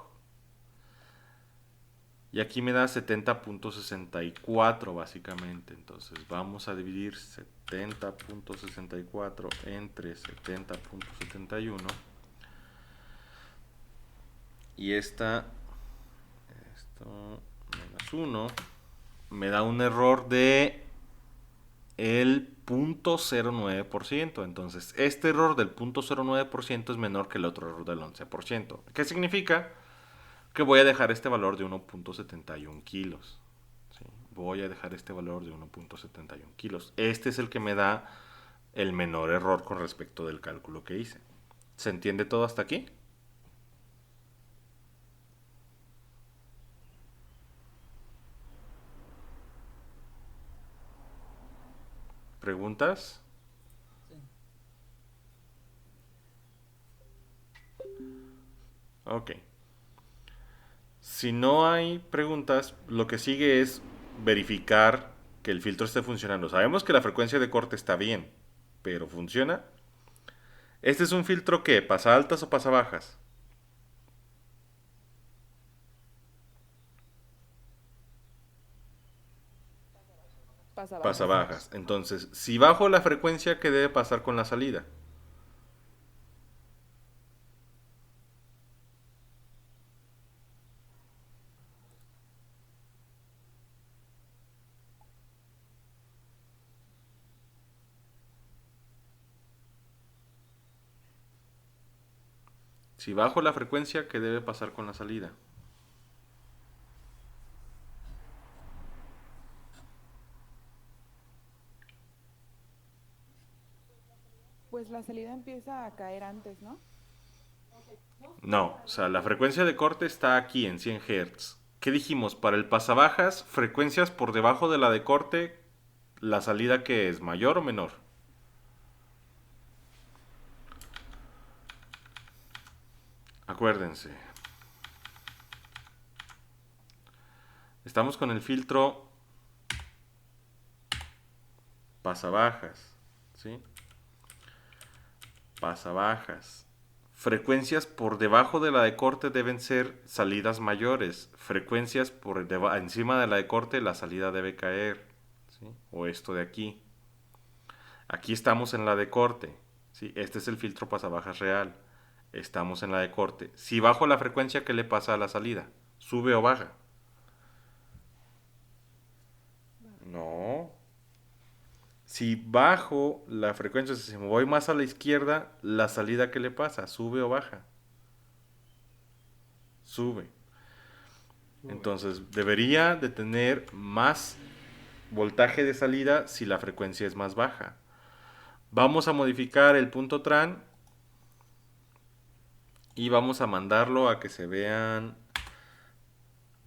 Y aquí me da 70.64 básicamente. Entonces vamos a dividir 70.64 entre 70.71. Y esto menos 1 me da un error de el 0.09%. Entonces este error del 0.09% es menor que el otro error del 11%. ¿Qué significa? Que voy a dejar este valor de 1.71 kilos. ¿Sí? Voy a dejar este valor de 1.71 kilos. Este es el que me da el menor error con respecto del cálculo que hice. ¿Se entiende todo hasta aquí? ¿Preguntas? Ok. Si no hay preguntas, lo que sigue es verificar que el filtro esté funcionando. Sabemos que la frecuencia de corte está bien, pero ¿funciona? ¿Este es un filtro que pasa altas o pasa bajas? Pasa Pasa bajas. bajas. Entonces, si bajo la frecuencia, ¿qué debe pasar con la salida? Si bajo la frecuencia, ¿qué debe pasar con la salida? Pues la salida empieza a caer antes, ¿no? No, o sea, la frecuencia de corte está aquí en 100 Hz. ¿Qué dijimos? Para el pasabajas, frecuencias por debajo de la de corte, ¿la salida que es mayor o menor? Acuérdense. Estamos con el filtro pasabajas, ¿sí? Pasabajas. Frecuencias por debajo de la de corte deben ser salidas mayores. Frecuencias por encima de la de corte, la salida debe caer, ¿sí? O esto de aquí. Aquí estamos en la de corte, ¿sí? Este es el filtro pasabajas real. Estamos en la de corte. Si bajo la frecuencia, ¿qué le pasa a la salida? ¿Sube o baja? No. Si bajo la frecuencia, si me voy más a la izquierda, la salida, ¿qué le pasa? ¿Sube o baja? Sube. Entonces debería de tener más voltaje de salida si la frecuencia es más baja. Vamos a modificar el punto tran y vamos a mandarlo a que se vean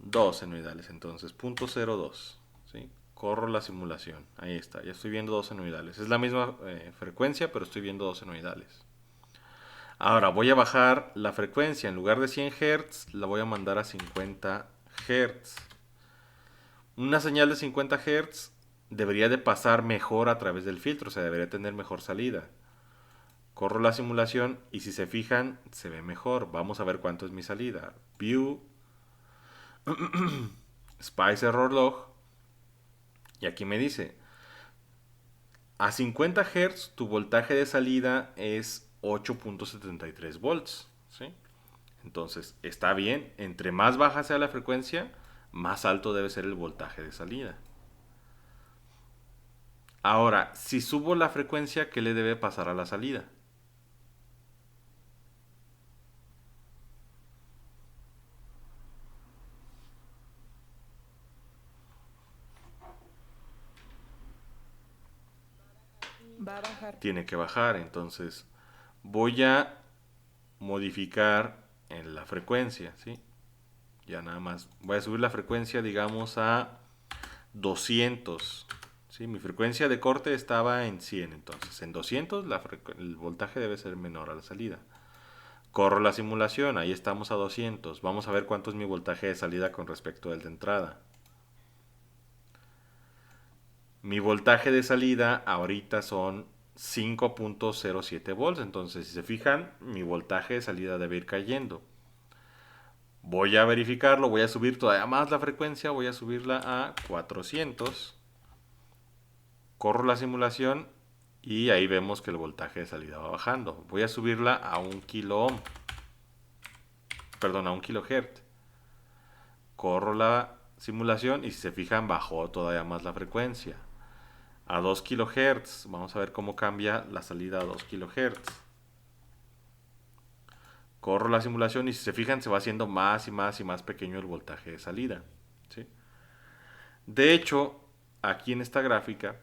dos senoidales. Entonces, punto 02. ¿Sí? Corro la simulación. Ahí está, ya estoy viendo dos senoidales. Es la misma frecuencia, pero estoy viendo dos senoidales. Ahora voy a bajar la frecuencia. En lugar de 100 Hz, la voy a mandar a 50 Hz. Una señal de 50 Hz debería de pasar mejor a través del filtro, o sea, debería tener mejor salida. Corro la simulación y si se fijan, se ve mejor. Vamos a ver cuánto es mi salida. View, Spice Error Log. Y aquí me dice, a 50 Hz tu voltaje de salida es 8.73 volts. ¿Sí? Entonces, está bien. Entre más baja sea la frecuencia, más alto debe ser el voltaje de salida. Ahora, si subo la frecuencia, ¿qué le debe pasar a la salida? Va a bajar. Tiene que bajar. Entonces, voy a modificar en la frecuencia, ¿sí? Ya nada más voy a subir la frecuencia, digamos, a 200, ¿sí? Mi frecuencia de corte estaba en 100, entonces en 200 el voltaje debe ser menor a la salida. Corro la simulación, ahí estamos a 200. Vamos a ver cuánto es mi voltaje de salida con respecto al de entrada. Mi voltaje de salida ahorita son 5.07 volts, entonces si se fijan, mi voltaje de salida debe ir cayendo. Voy a verificarlo, voy a subir todavía más la frecuencia, voy a subirla a 400. Corro la simulación y ahí vemos que el voltaje de salida va bajando. Voy a subirla a 1 kilo ohm. Perdón, a 1 kilohertz. Corro la simulación y si se fijan bajó todavía más la frecuencia. A 2 kilohertz, vamos a ver cómo cambia la salida a 2 kilohertz. Corro la simulación y si se fijan se va haciendo más y más y más pequeño el voltaje de salida, ¿sí? De hecho, aquí en esta gráfica,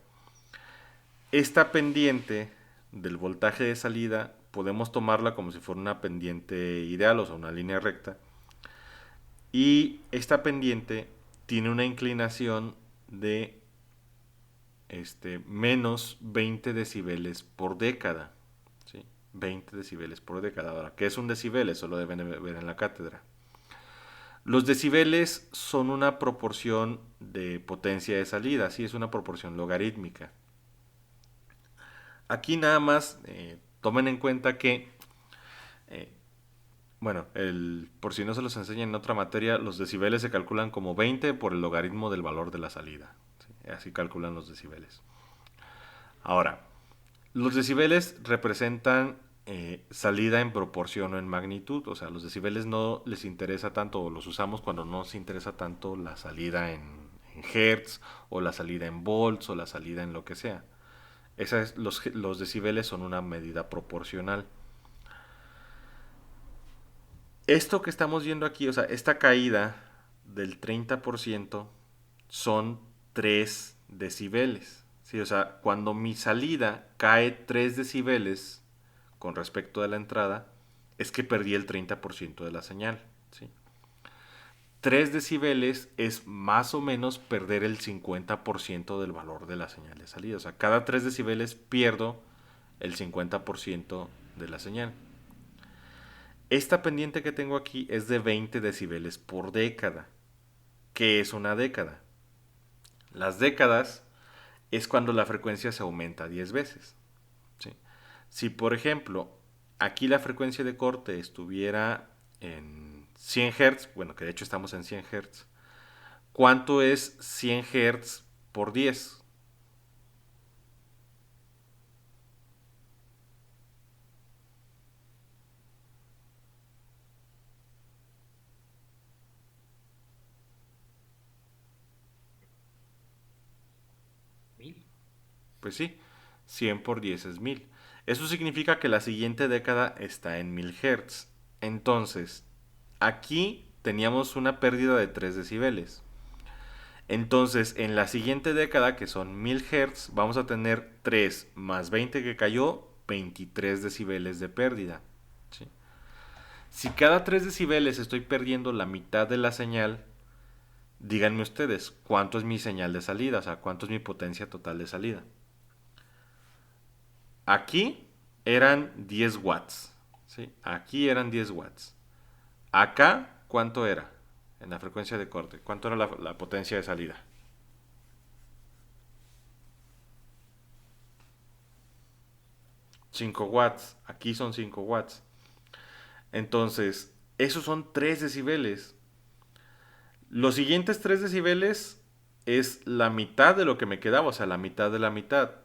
esta pendiente del voltaje de salida podemos tomarla como si fuera una pendiente ideal, o sea, una línea recta. Y esta pendiente tiene una inclinación de menos 20 decibeles por década, ¿sí? 20 decibeles por década. Ahora, ¿qué es un decibel? Eso lo deben ver en la cátedra. Los decibeles son una proporción de potencia de salida, sí, es una proporción logarítmica. Aquí nada más tomen en cuenta que, bueno, por si no se los enseñan en otra materia, los decibeles se calculan como 20 por el logaritmo del valor de la salida, ¿sí? Así calculan los decibeles. Ahora, los decibeles representan salida en proporción o en magnitud, o sea, los decibeles no les interesa tanto, o los usamos cuando no nos interesa tanto la salida en hertz, o la salida en volts, o la salida en lo que sea. Los decibeles son una medida proporcional. Esto que estamos viendo aquí, o sea, esta caída del 30% son 3 decibeles. ¿Sí? O sea, cuando mi salida cae 3 decibeles con respecto a la entrada, es que perdí el 30% de la señal, ¿sí? 3 decibeles es más o menos perder el 50% del valor de la señal de salida. O sea, cada 3 decibeles pierdo el 50% de la señal. Esta pendiente que tengo aquí es de 20 decibeles por década. ¿Qué es una década? Las décadas es cuando la frecuencia se aumenta 10 veces, ¿sí? Si, por ejemplo, aquí la frecuencia de corte estuviera en 100 Hz, bueno, que de hecho estamos en 100 Hz, ¿cuánto es 100 Hz por 10? Pues sí, 100 por 10 es 1000. Eso significa que la siguiente década está en 1000 Hz. Entonces, aquí teníamos una pérdida de 3 decibeles. Entonces, en la siguiente década, que son 1000 Hz, vamos a tener 3 más 20 que cayó, 23 decibeles de pérdida, ¿sí? Si cada 3 decibeles estoy perdiendo la mitad de la señal, díganme ustedes, ¿cuánto es mi señal de salida? O sea, ¿cuánto es mi potencia total de salida? Aquí eran 10 watts, ¿sí? Aquí eran 10 watts. Acá, ¿cuánto era? En la frecuencia de corte. ¿Cuánto era la potencia de salida? $5. Aquí son 5 watts. Entonces, esos son 3 decibeles. Los siguientes 3 decibeles es la mitad de lo que me quedaba, o sea, la mitad de la mitad.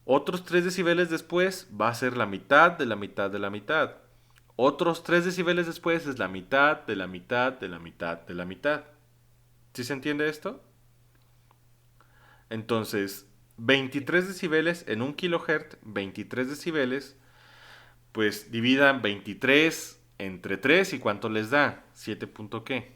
Otros 3 decibeles después va a ser la mitad de la mitad de la mitad. Otros 3 decibeles después es la mitad de la mitad de la mitad de la mitad. ¿Sí se entiende esto? Entonces, 23 decibeles en 1 kilohertz, 23 decibeles, pues dividan 23 entre 3 y ¿cuánto les da? 7 punto qué.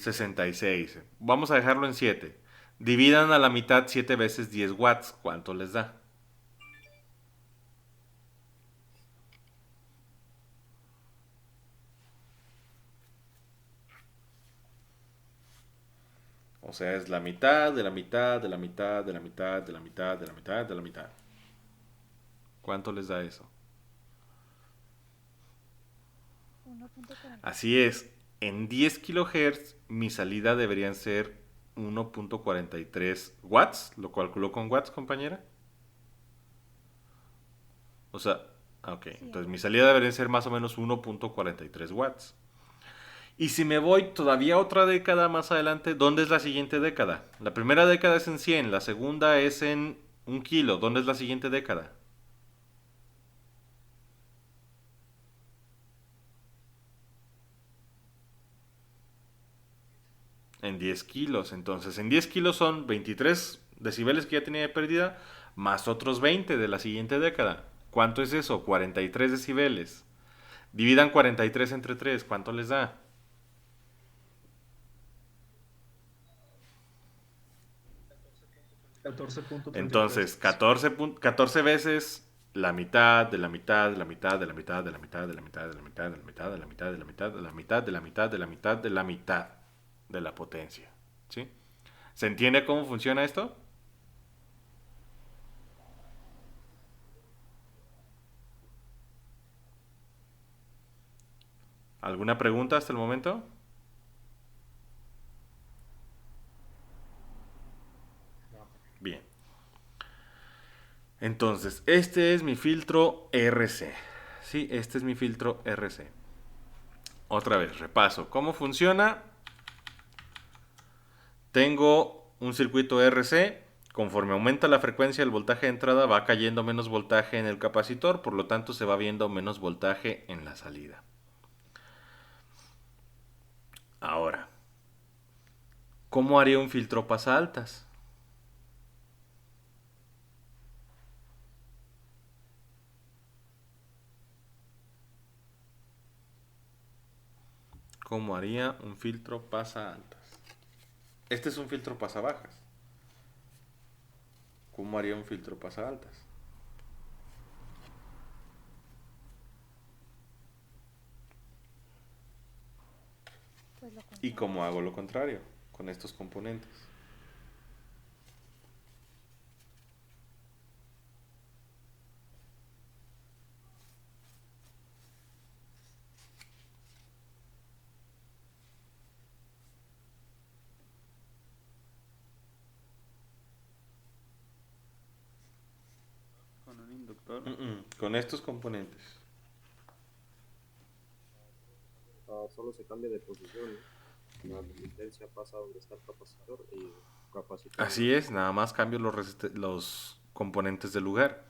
66. Vamos a dejarlo en 7. Dividan a la mitad 7 veces 10 watts. ¿Cuánto les da? O sea, es la mitad de la mitad de la mitad de la mitad de la mitad de la mitad de la mitad. ¿Cuánto les da eso? 1.40. Así es. En 10 kilohertz mi salida deberían ser 1.43 watts. ¿Lo calculó con watts, compañera? O sea, ok. Entonces mi salida debería ser más o menos 1.43 watts. Y si me voy todavía otra década más adelante, ¿dónde es la siguiente década? La primera década es en 100, la segunda es en 1 kilo. ¿Dónde es la siguiente década? En 10 kilos. Entonces, en 10 kilos son 23 decibeles que ya tenía de pérdida, más otros 20 de la siguiente década. ¿Cuánto es eso? 43 decibeles. Dividan 43 entre 3. ¿Cuánto les da? 14.33. Entonces, 14 veces la mitad de la mitad de la mitad de la mitad de la mitad de la mitad de la mitad de la mitad de la mitad de la mitad de la mitad de la mitad de la mitad de la mitad de la potencia. ¿Sí? ¿Se entiende cómo funciona esto? ¿Alguna pregunta hasta el momento? Bien. Entonces, este es mi filtro RC. Sí, este es mi filtro RC. Otra vez, repaso. ¿Cómo funciona? Tengo un circuito RC. Conforme aumenta la frecuencia del voltaje de entrada, va cayendo menos voltaje en el capacitor, por lo tanto se va viendo menos voltaje en la salida. Ahora, ¿cómo haría un filtro pasaaltas? ¿Cómo haría un filtro pasaaltas? Este es un filtro pasabajas. ¿Cómo haría un filtro pasaaltas? Pues lo ¿Y contrario. cómo hago lo contrario con estos componentes? Con un inductor. Con estos componentes. Solo se cambia de posición, ¿no? La resistencia pasa donde está el capacitor y el capacitor. Así es, nada más cambio los componentes del lugar.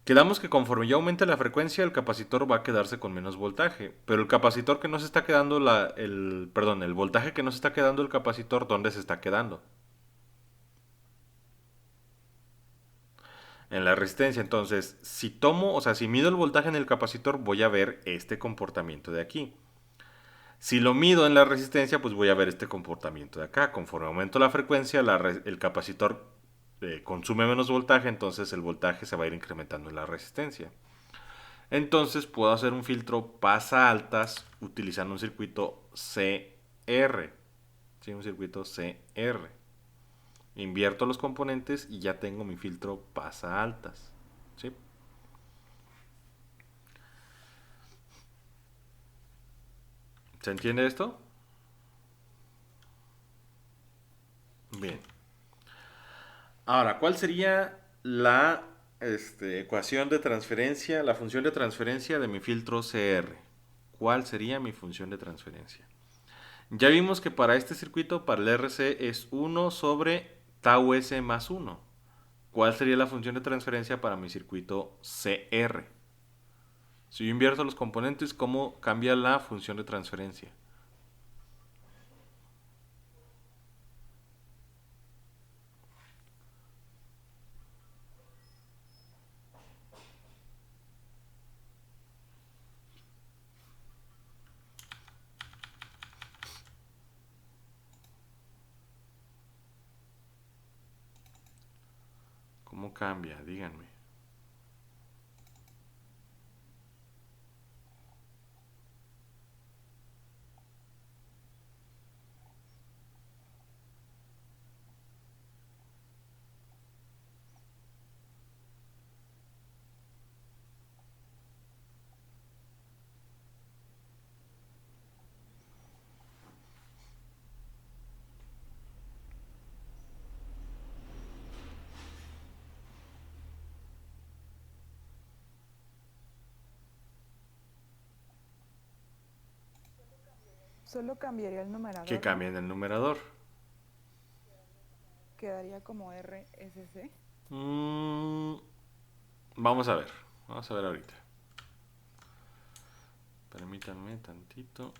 Quedamos que conforme ya aumente la frecuencia, el capacitor va a quedarse con menos voltaje. Pero el capacitor que no se está quedando, el voltaje que no se está quedando el capacitor, ¿dónde se está quedando? En la resistencia. Entonces, si mido el voltaje en el capacitor, voy a ver este comportamiento de aquí. Si lo mido en la resistencia, pues voy a ver este comportamiento de acá. Conforme aumento la frecuencia, el capacitor consume menos voltaje, entonces el voltaje se va a ir incrementando en la resistencia. Entonces puedo hacer un filtro pasa altas utilizando un circuito CR. ¿Sí? Un circuito CR. Invierto los componentes y ya tengo mi filtro pasa altas. ¿Sí? ¿Se entiende esto? Bien. Ahora, ¿cuál sería la ecuación de transferencia, la función de transferencia de mi filtro CR? ¿Cuál sería mi función de transferencia? Ya vimos que para este circuito, para el RC, es 1 sobre tau S más 1. ¿Cuál sería la función de transferencia para mi circuito CR? Si yo invierto los componentes, ¿cómo cambia la función de transferencia? ¿Cómo cambia? Díganme. Solo cambiaría el numerador. Que cambien el numerador. Quedaría como RSC. Vamos a ver. Vamos a ver ahorita. Permítanme tantito.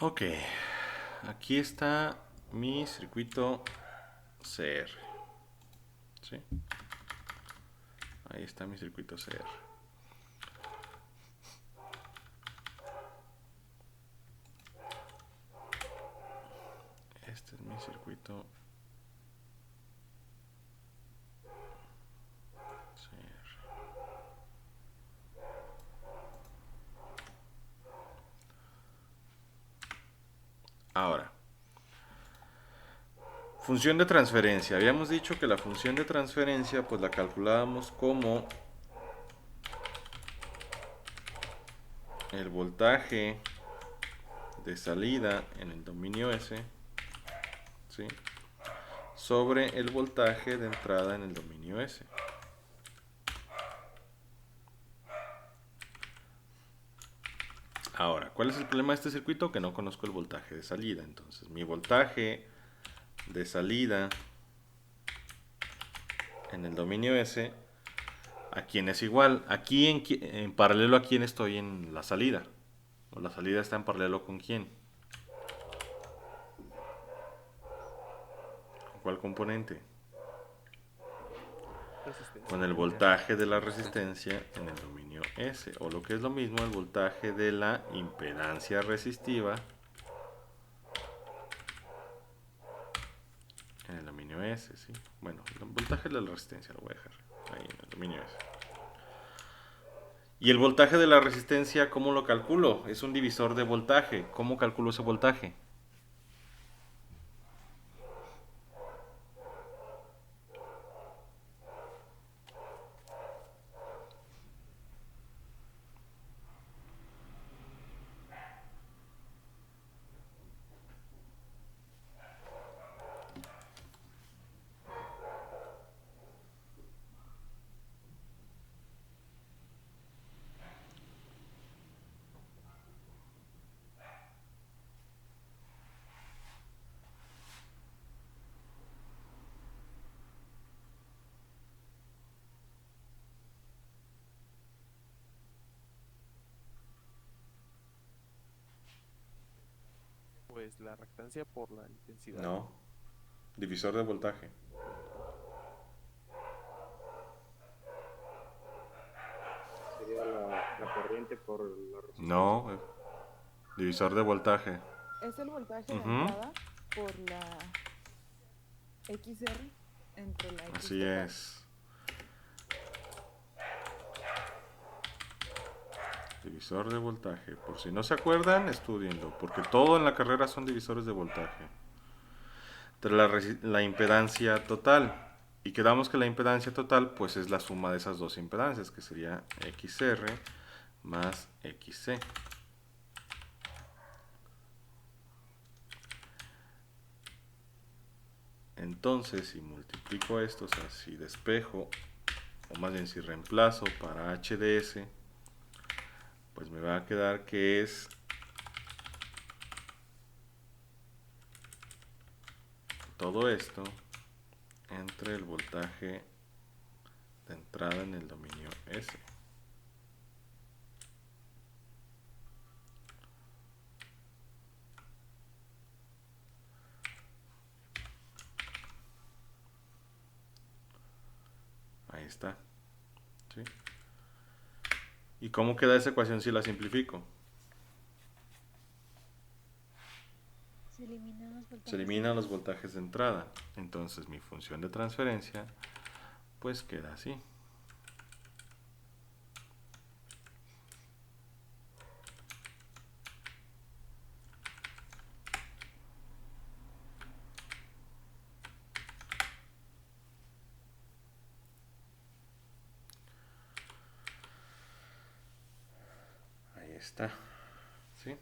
Ok, aquí está mi circuito CR. ¿Sí? Ahí está mi circuito CR. Este es mi circuito CR. Ahora, función de transferencia. Habíamos dicho que la función de transferencia pues la calculábamos como el voltaje de salida en el dominio S, ¿sí?, sobre el voltaje de entrada en el dominio S. Ahora, ¿cuál es el problema de este circuito? Que no conozco el voltaje de salida. Entonces, mi voltaje de salida en el dominio S, ¿a quién es igual? Aquí en paralelo a quién estoy en la salida. O la salida está en paralelo con quién. ¿Con cuál componente? Resistencia. Con el voltaje de la resistencia en el dominio S, o lo que es lo mismo, el voltaje de la impedancia resistiva en el dominio S, ¿sí? Bueno, el voltaje de la resistencia lo voy a dejar ahí en el dominio S. Y el voltaje de la resistencia, ¿cómo lo calculo? Es un divisor de voltaje. ¿Cómo calculo ese voltaje? pues la reactancia por la intensidad. No. Divisor de voltaje. Sería la corriente por la resistencia. No. Divisor de voltaje. Es el voltaje de Ujú. entrada por la XR entre la X Así total. es. Divisor de voltaje. Por si no se acuerdan, estudienlo. Porque todo en la carrera son divisores de voltaje. Entre la impedancia total. Y quedamos que la impedancia total pues es la suma de esas dos impedancias, que sería XR más XC. Entonces, si multiplico esto, o sea, si despejo, o más bien si reemplazo para HDS, pues me va a quedar que es todo esto entre el voltaje de entrada en el dominio S. Ahí está. ¿Sí? ¿Y cómo queda esa ecuación si la simplifico? Se eliminan los Se voltajes. eliminan los voltajes de entrada. Entonces mi función de transferencia pues queda así. Ahí está. ¿Sí?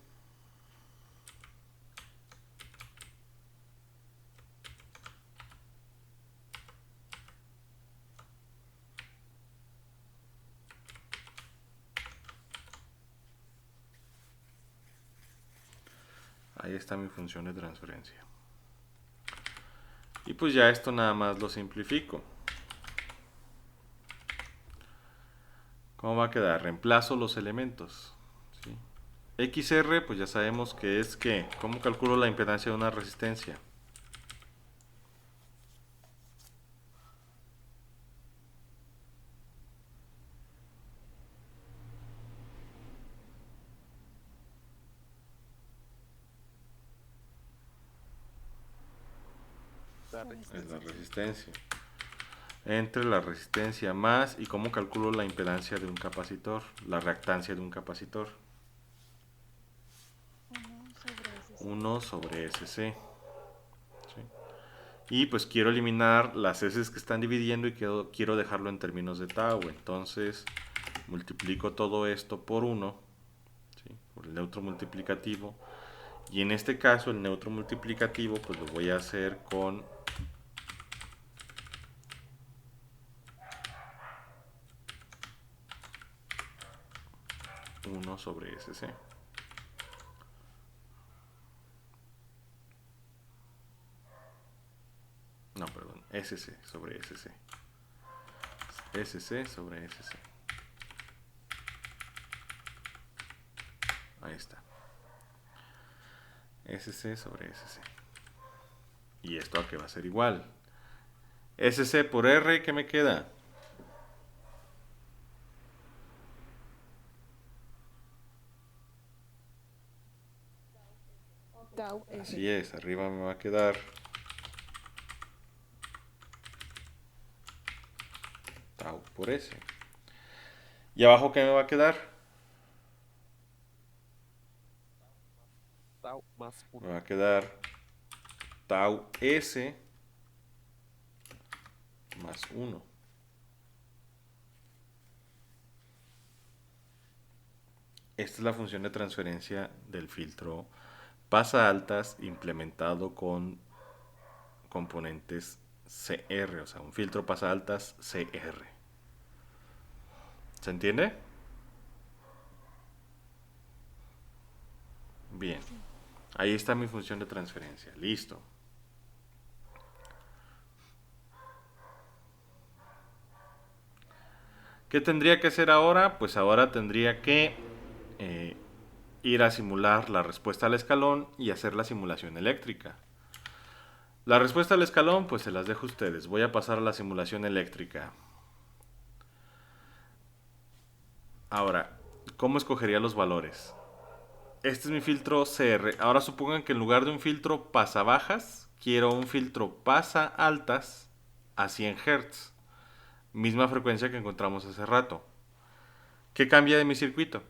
Ahí está mi función de transferencia. Y pues ya esto nada más lo simplifico. ¿Cómo va a quedar? Reemplazo los elementos. ¿Sí? XR, pues ya sabemos que es que, ¿cómo calculo la impedancia de una resistencia? La La resistencia. Es la resistencia. Entre la resistencia más, ¿y cómo calculo la impedancia de un capacitor? La reactancia de un capacitor. 1 sobre SC. 1 sobre SC. ¿Sí? Y pues quiero eliminar las S que están dividiendo y quiero dejarlo en términos de tau. Entonces multiplico todo esto por 1, ¿sí? Por el neutro multiplicativo. Y en este caso el neutro multiplicativo pues lo voy a hacer con 1 sobre SC. No, perdón, SC sobre SC. SC sobre SC. Ahí está. SC sobre SC. Y esto a que va a ser igual. SC por R, ¿qué me queda? Tau S. Así es, arriba me va a quedar tau por S. ¿Y abajo qué me va a quedar? Tau más Me 1. va a quedar tau S más 1. Esta es la función de transferencia del filtro pasa altas implementado con componentes CR, o sea, un filtro pasa altas CR. ¿Se entiende? Bien. Ahí está mi función de transferencia. Listo. ¿Qué tendría que hacer ahora? Pues ahora tendría que ir a simular la respuesta al escalón y hacer la simulación eléctrica. La respuesta al escalón, pues se las dejo a ustedes. Voy a pasar a la simulación eléctrica. Ahora, ¿cómo escogería los valores? Este es mi filtro CR. Ahora supongan que en lugar de un filtro pasa bajas, quiero un filtro pasa altas a 100 Hz. Misma frecuencia que encontramos hace rato. ¿Qué cambia de mi circuito?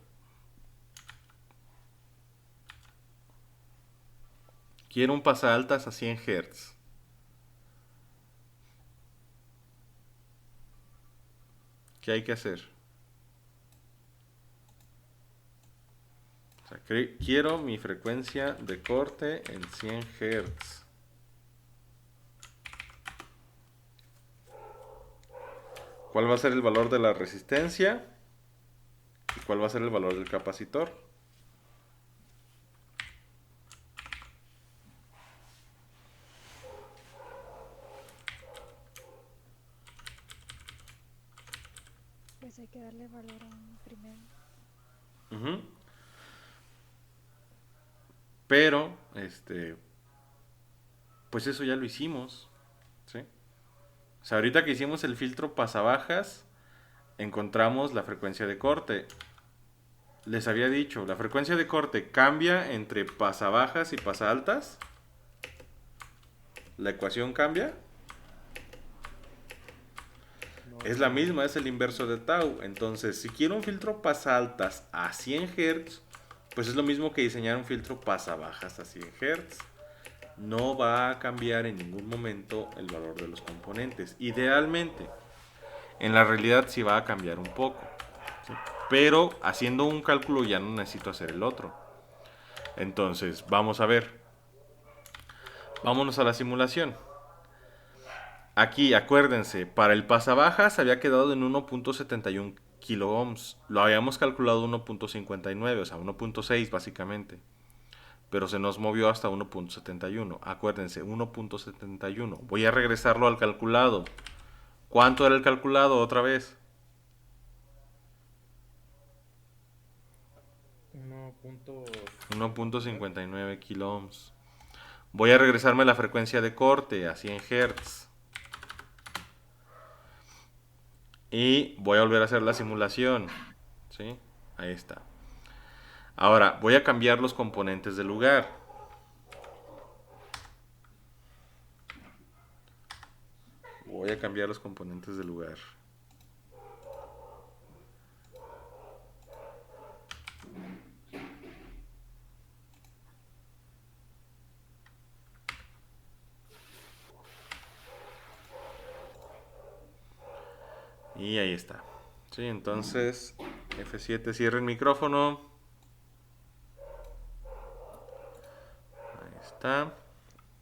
Quiero un pasa altas a 100 Hz. ¿Qué hay que hacer? O sea, quiero mi frecuencia de corte en 100 Hz. ¿Cuál va a ser el valor de la resistencia? ¿Y cuál va a ser el valor del capacitor? Pues hay que darle valor a un primero. Ujú. Pero, pues eso ya lo hicimos, ¿sí? O sea, ahorita que hicimos el filtro pasabajas, encontramos la frecuencia de corte. Les había dicho, la frecuencia de corte cambia entre pasabajas y pasaltas. La ecuación cambia. Es la misma, es el inverso de tau. Entonces, si quiero un filtro pasaltas a 100 Hz, pues es lo mismo que diseñar un filtro pasabajas a 100 Hz. No va a cambiar en ningún momento el valor de los componentes. Idealmente, en la realidad sí va a cambiar un poco, ¿sí? Pero haciendo un cálculo ya no necesito hacer el otro. Entonces, vamos a ver. Vámonos a la simulación. Aquí, acuérdense, para el pasabajas había quedado en 1.71 kilo ohms. Lo habíamos calculado 1.59, o sea, 1.6 básicamente. Pero se nos movió hasta 1.71. Acuérdense, 1.71. Voy a regresarlo al calculado. ¿Cuánto era el calculado otra vez? 1.59 kilo ohms. Voy a regresarme la frecuencia de corte a 100 Hz. Y voy a volver a hacer la simulación. ¿Sí? Ahí está. Ahora, voy a cambiar los componentes de lugar. Voy a cambiar los componentes de lugar. Y ahí está. Sí, entonces F7 cierra el micrófono. Ahí está.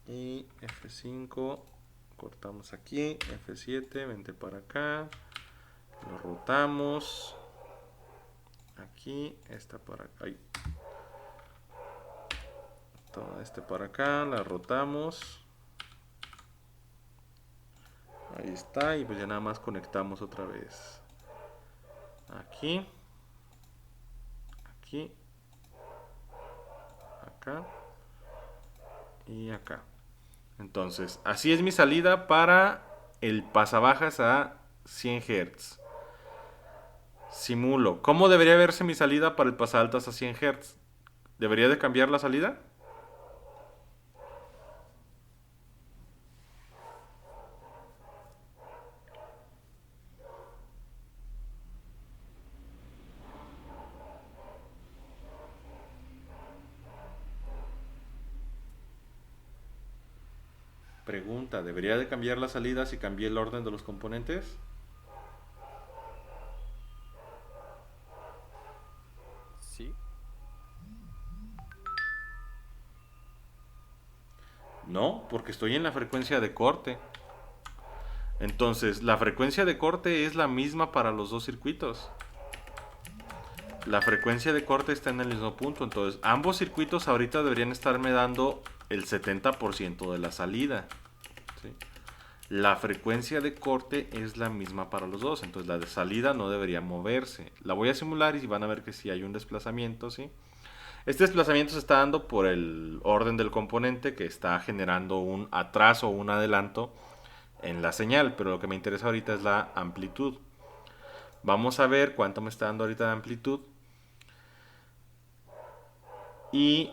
Y F5 cortamos aquí. F7, vente para acá. Lo rotamos. Aquí, esta para acá. Ahí. Todo este para acá, la rotamos. Ahí está, y pues ya nada más conectamos otra vez. Aquí. Aquí. Acá. Y acá. Entonces, así es mi salida para el pasabajas a 100 Hz. Simulo. ¿Cómo debería verse mi salida para el pasaltas a 100 Hz? ¿Debería de cambiar la salida? Pregunta, ¿debería de cambiar la salida si cambié el orden de los componentes? Sí. No, porque estoy en la frecuencia de corte. Entonces, la frecuencia de corte es la misma para los dos circuitos. La frecuencia de corte está en el mismo punto. Entonces, ambos circuitos ahorita deberían estarme dando el 70% de la salida. ¿Sí? La frecuencia de corte es la misma para los dos. Entonces, la de salida no debería moverse. La voy a simular y van a ver que sí hay un desplazamiento, ¿sí? Este desplazamiento se está dando por el orden del componente que está generando un atraso o un adelanto en la señal, pero lo que me interesa ahorita es la amplitud. Vamos a ver cuánto me está dando ahorita de amplitud. Y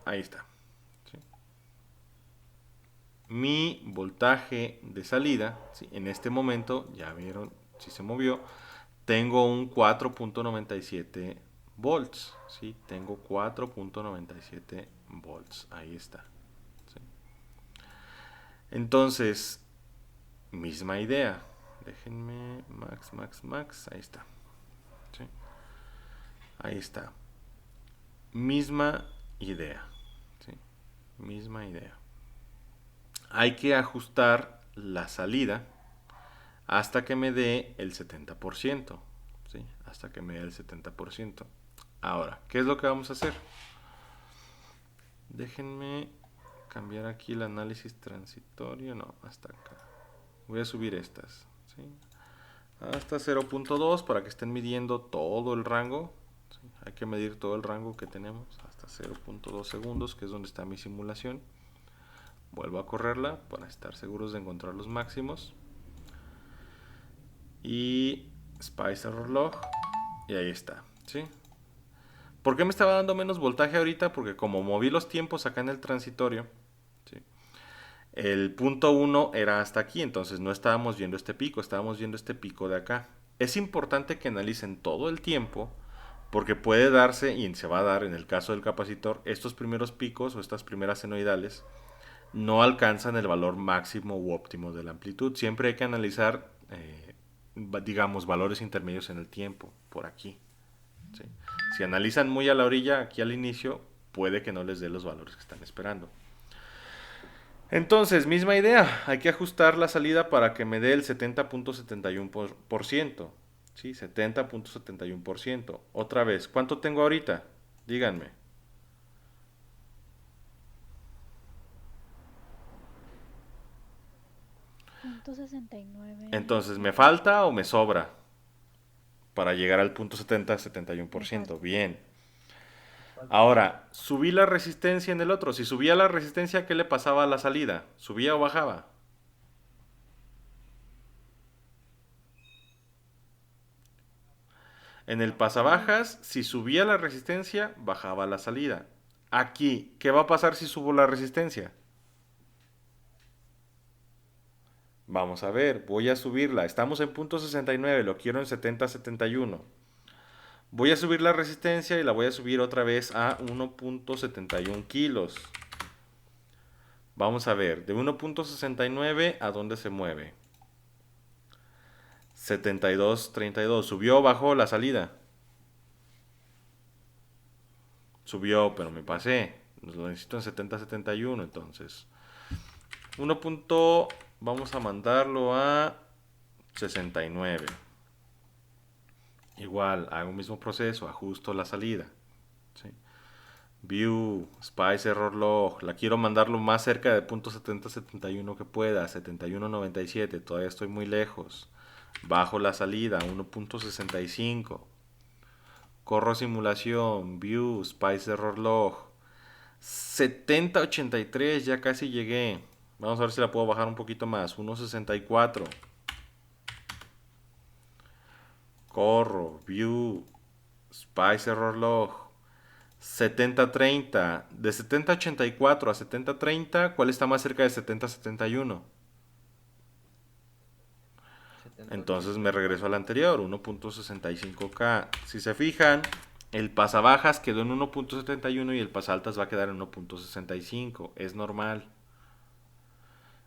ahí está. ¿Sí? Mi voltaje de salida, ¿sí? En este momento, ya vieron si se movió, tengo un 4.97 volts. ¿Sí? Tengo 4.97 volts. Ahí está. ¿Sí? Entonces, misma idea. Déjenme, max, ahí está. ¿Sí? Ahí está. Misma idea. ¿Sí? Misma idea. Hay que ajustar la salida hasta que me dé el 70%. ¿Sí? Hasta que me dé el 70%. Ahora, ¿qué es lo que vamos a hacer? Déjenme cambiar aquí el análisis transitorio. No, hasta acá. Voy a subir estas. ¿Sí? Hasta 0.2 para que estén midiendo todo el rango. ¿Sí? Hay que medir todo el rango que tenemos hasta 0.2 segundos, que es donde está mi simulación. Vuelvo a correrla para estar seguros de encontrar los máximos. Y Spice Error Log. Y ahí está. ¿Sí? ¿Por qué me estaba dando menos voltaje ahorita? Porque como moví los tiempos acá en el transitorio, ¿sí? El punto 1 era hasta aquí, entonces no estábamos viendo este pico, estábamos viendo este pico de acá. Es importante que analicen todo el tiempo, porque puede darse, y se va a dar en el caso del capacitor, estos primeros picos o estas primeras senoidales no alcanzan el valor máximo u óptimo de la amplitud. Siempre hay que analizar, digamos, valores intermedios en el tiempo, por aquí. ¿Sí? Si analizan muy a la orilla, aquí al inicio, puede que no les dé los valores que están esperando. Entonces, misma idea, hay que ajustar la salida para que me dé el 70.71%. ¿Sí? 70.71%. Otra vez, ¿cuánto tengo ahorita? Díganme. .69. Entonces, ¿me falta o me sobra para llegar al punto 70-71%? Bien. Ahora, subí la resistencia en el otro. Si subía la resistencia, ¿qué le pasaba a la salida? ¿Subía o bajaba? En el pasabajas, si subía la resistencia, bajaba la salida. Aquí, ¿qué va a pasar si subo la resistencia? Vamos a ver, voy a subirla. Estamos en punto 69, lo quiero en 70-71. Voy a subir la resistencia y la voy a subir otra vez a 1.71 kilos. Vamos a ver, de 1.69 a dónde se mueve. 72.32. ¿Subió o bajó la salida? Subió, pero me pasé. Lo necesito en 70-71, entonces. Vamos a mandarlo a 69. Igual, hago el mismo proceso, ajusto la salida. ¿Sí? View, Spice Error Log. La quiero mandar lo más cerca de punto 70-71 que pueda. 71.97, todavía estoy muy lejos. Bajo la salida, 1.65. Corro simulación, View, Spice Error Log. 70.83, ya casi llegué. Vamos a ver si la puedo bajar un poquito más. 1.64. Corro, View, Spice Error Log. 70.30. De 70.84 a 70.30, ¿cuál está más cerca de 70.71? Entonces me regreso al anterior, 1.65K. Si se fijan, el pasabajas quedó en 1.71 y el pasaltas va a quedar en 1.65. Es normal.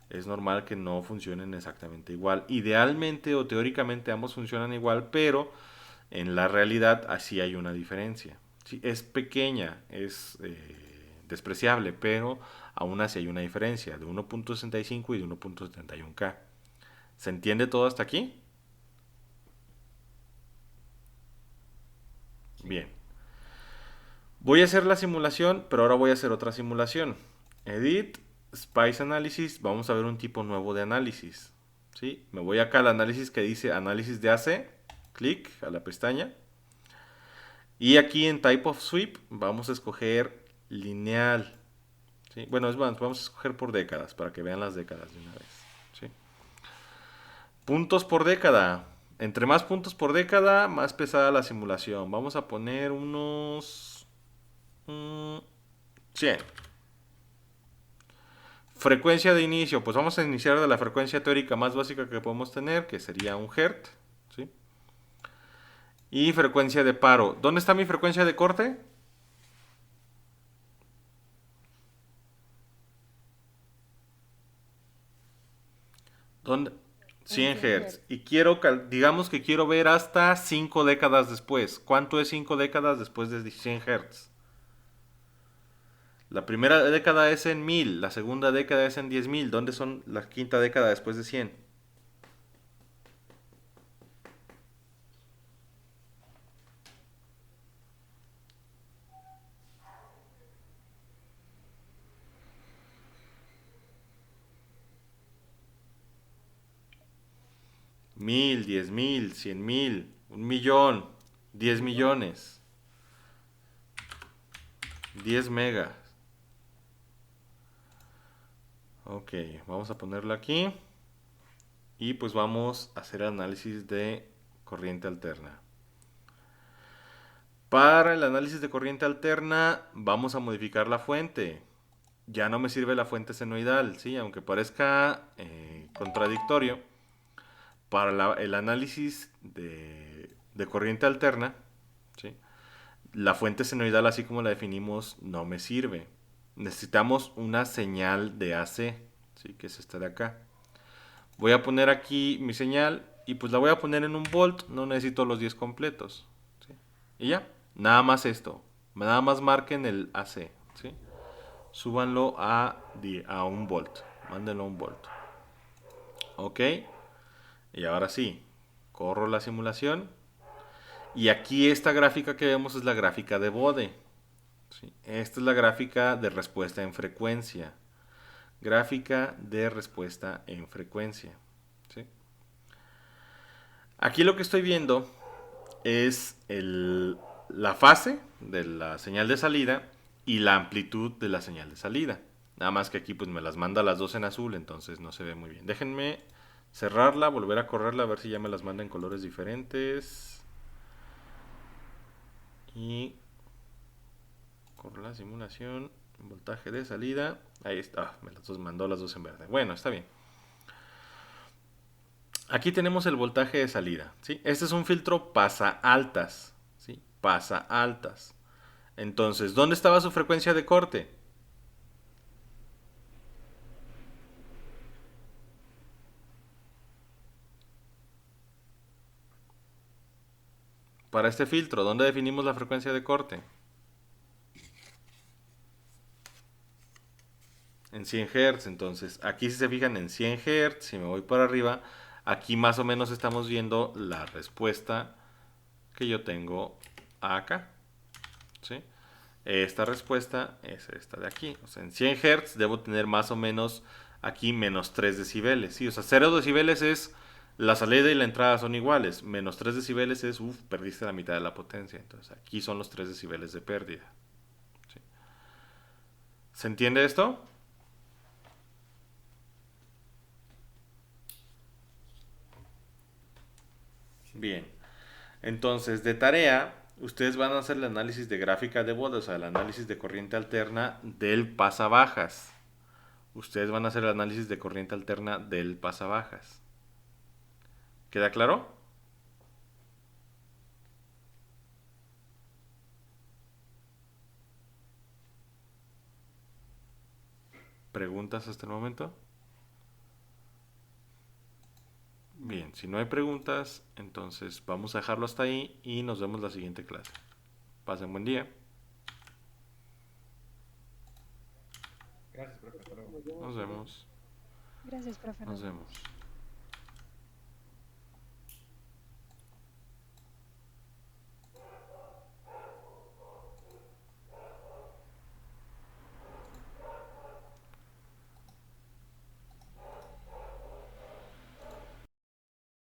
Es normal que no funcionen exactamente igual. Idealmente o teóricamente ambos funcionan igual, pero en la realidad así hay una diferencia. Sí, es pequeña, es despreciable, pero aún así hay una diferencia de 1.65 y de 1.71K. ¿Se entiende todo hasta aquí? Bien. Voy a hacer la simulación, pero ahora voy a hacer otra simulación. Edit, Spice Analysis, vamos a ver un tipo nuevo de análisis. ¿Sí? Me voy acá al análisis que dice análisis de AC, clic a la pestaña. Y aquí en Type of Sweep vamos a escoger lineal. ¿Sí? Bueno, es más, vamos a escoger por décadas para que vean las décadas de una vez. ¿Sí? Puntos por década. Entre más puntos por década, más pesada la simulación. Vamos a poner unos 100. Frecuencia de inicio, pues vamos a iniciar de la frecuencia teórica más básica que podemos tener, que sería 1 Hz. ¿Sí? Y frecuencia de paro. ¿Dónde está mi frecuencia de corte? ¿Dónde? 100 Hz. Y quiero, digamos que quiero ver hasta 5 décadas después. ¿Cuánto es 5 décadas después de 100 Hz? La primera década es en 1000, la segunda década es en 10.000. ¿Dónde son la quinta década después de 100? Mil, 10.000, 100.000, 1.000.000, 10 millones, 10 megas. Ok, vamos a ponerlo aquí. Y pues vamos a hacer análisis de corriente alterna. Para el análisis de corriente alterna vamos a modificar la fuente. Ya no me sirve la fuente senoidal, ¿sí? Aunque parezca contradictorio. Para el análisis de corriente alterna, ¿sí? La fuente senoidal, así como la definimos, no me sirve. Necesitamos una señal de AC, ¿sí? Que es esta de acá. Voy a poner aquí mi señal y pues la voy a poner en 1 volt. No necesito los 10 completos, ¿sí? Y ya, nada más esto. Nada más marquen el AC, ¿sí? Súbanlo a 1 volt. Mándenlo a 1 volt. Ok. Y ahora sí, corro la simulación. Y aquí esta gráfica que vemos es la gráfica de Bode. ¿Sí? Esta es la gráfica de respuesta en frecuencia. Gráfica de respuesta en frecuencia. ¿Sí? Aquí lo que estoy viendo es la fase de la señal de salida y la amplitud de la señal de salida. Nada más que aquí pues me las manda las dos en azul, entonces no se ve muy bien. Déjenme cerrarla, volver a correrla, a ver si ya me las manda en colores diferentes. Y corro la simulación, voltaje de salida. Ahí está, me las mandó las dos en verde. Bueno, está bien. Aquí tenemos el voltaje de salida, ¿sí? Este es un filtro pasa altas, ¿sí? Pasa altas. Entonces, ¿dónde estaba su frecuencia de corte? Para este filtro, ¿dónde definimos la frecuencia de corte? En 100 Hz. Entonces, aquí si se fijan en 100 Hz, si me voy para arriba, aquí más o menos estamos viendo la respuesta que yo tengo acá, ¿sí? Esta respuesta es esta de aquí. O sea, en 100 Hz debo tener más o menos aquí menos 3 decibeles. ¿Sí? O sea, 0 decibeles es la salida y la entrada son iguales. Menos 3 decibeles es, perdiste la mitad de la potencia. Entonces aquí son los 3 decibeles de pérdida. ¿Sí? ¿Se entiende esto? Bien. Entonces, de tarea, ustedes van a hacer el análisis de gráfica de Bode, o sea, el análisis de corriente alterna del pasabajas. Ustedes van a hacer el análisis de corriente alterna del pasabajas. ¿Queda claro? ¿Preguntas hasta el momento? Bien, si no hay preguntas, entonces vamos a dejarlo hasta ahí y nos vemos la siguiente clase. Pasen buen día. Gracias, profe. Hasta luego. Nos vemos. Gracias, profe. Nos vemos.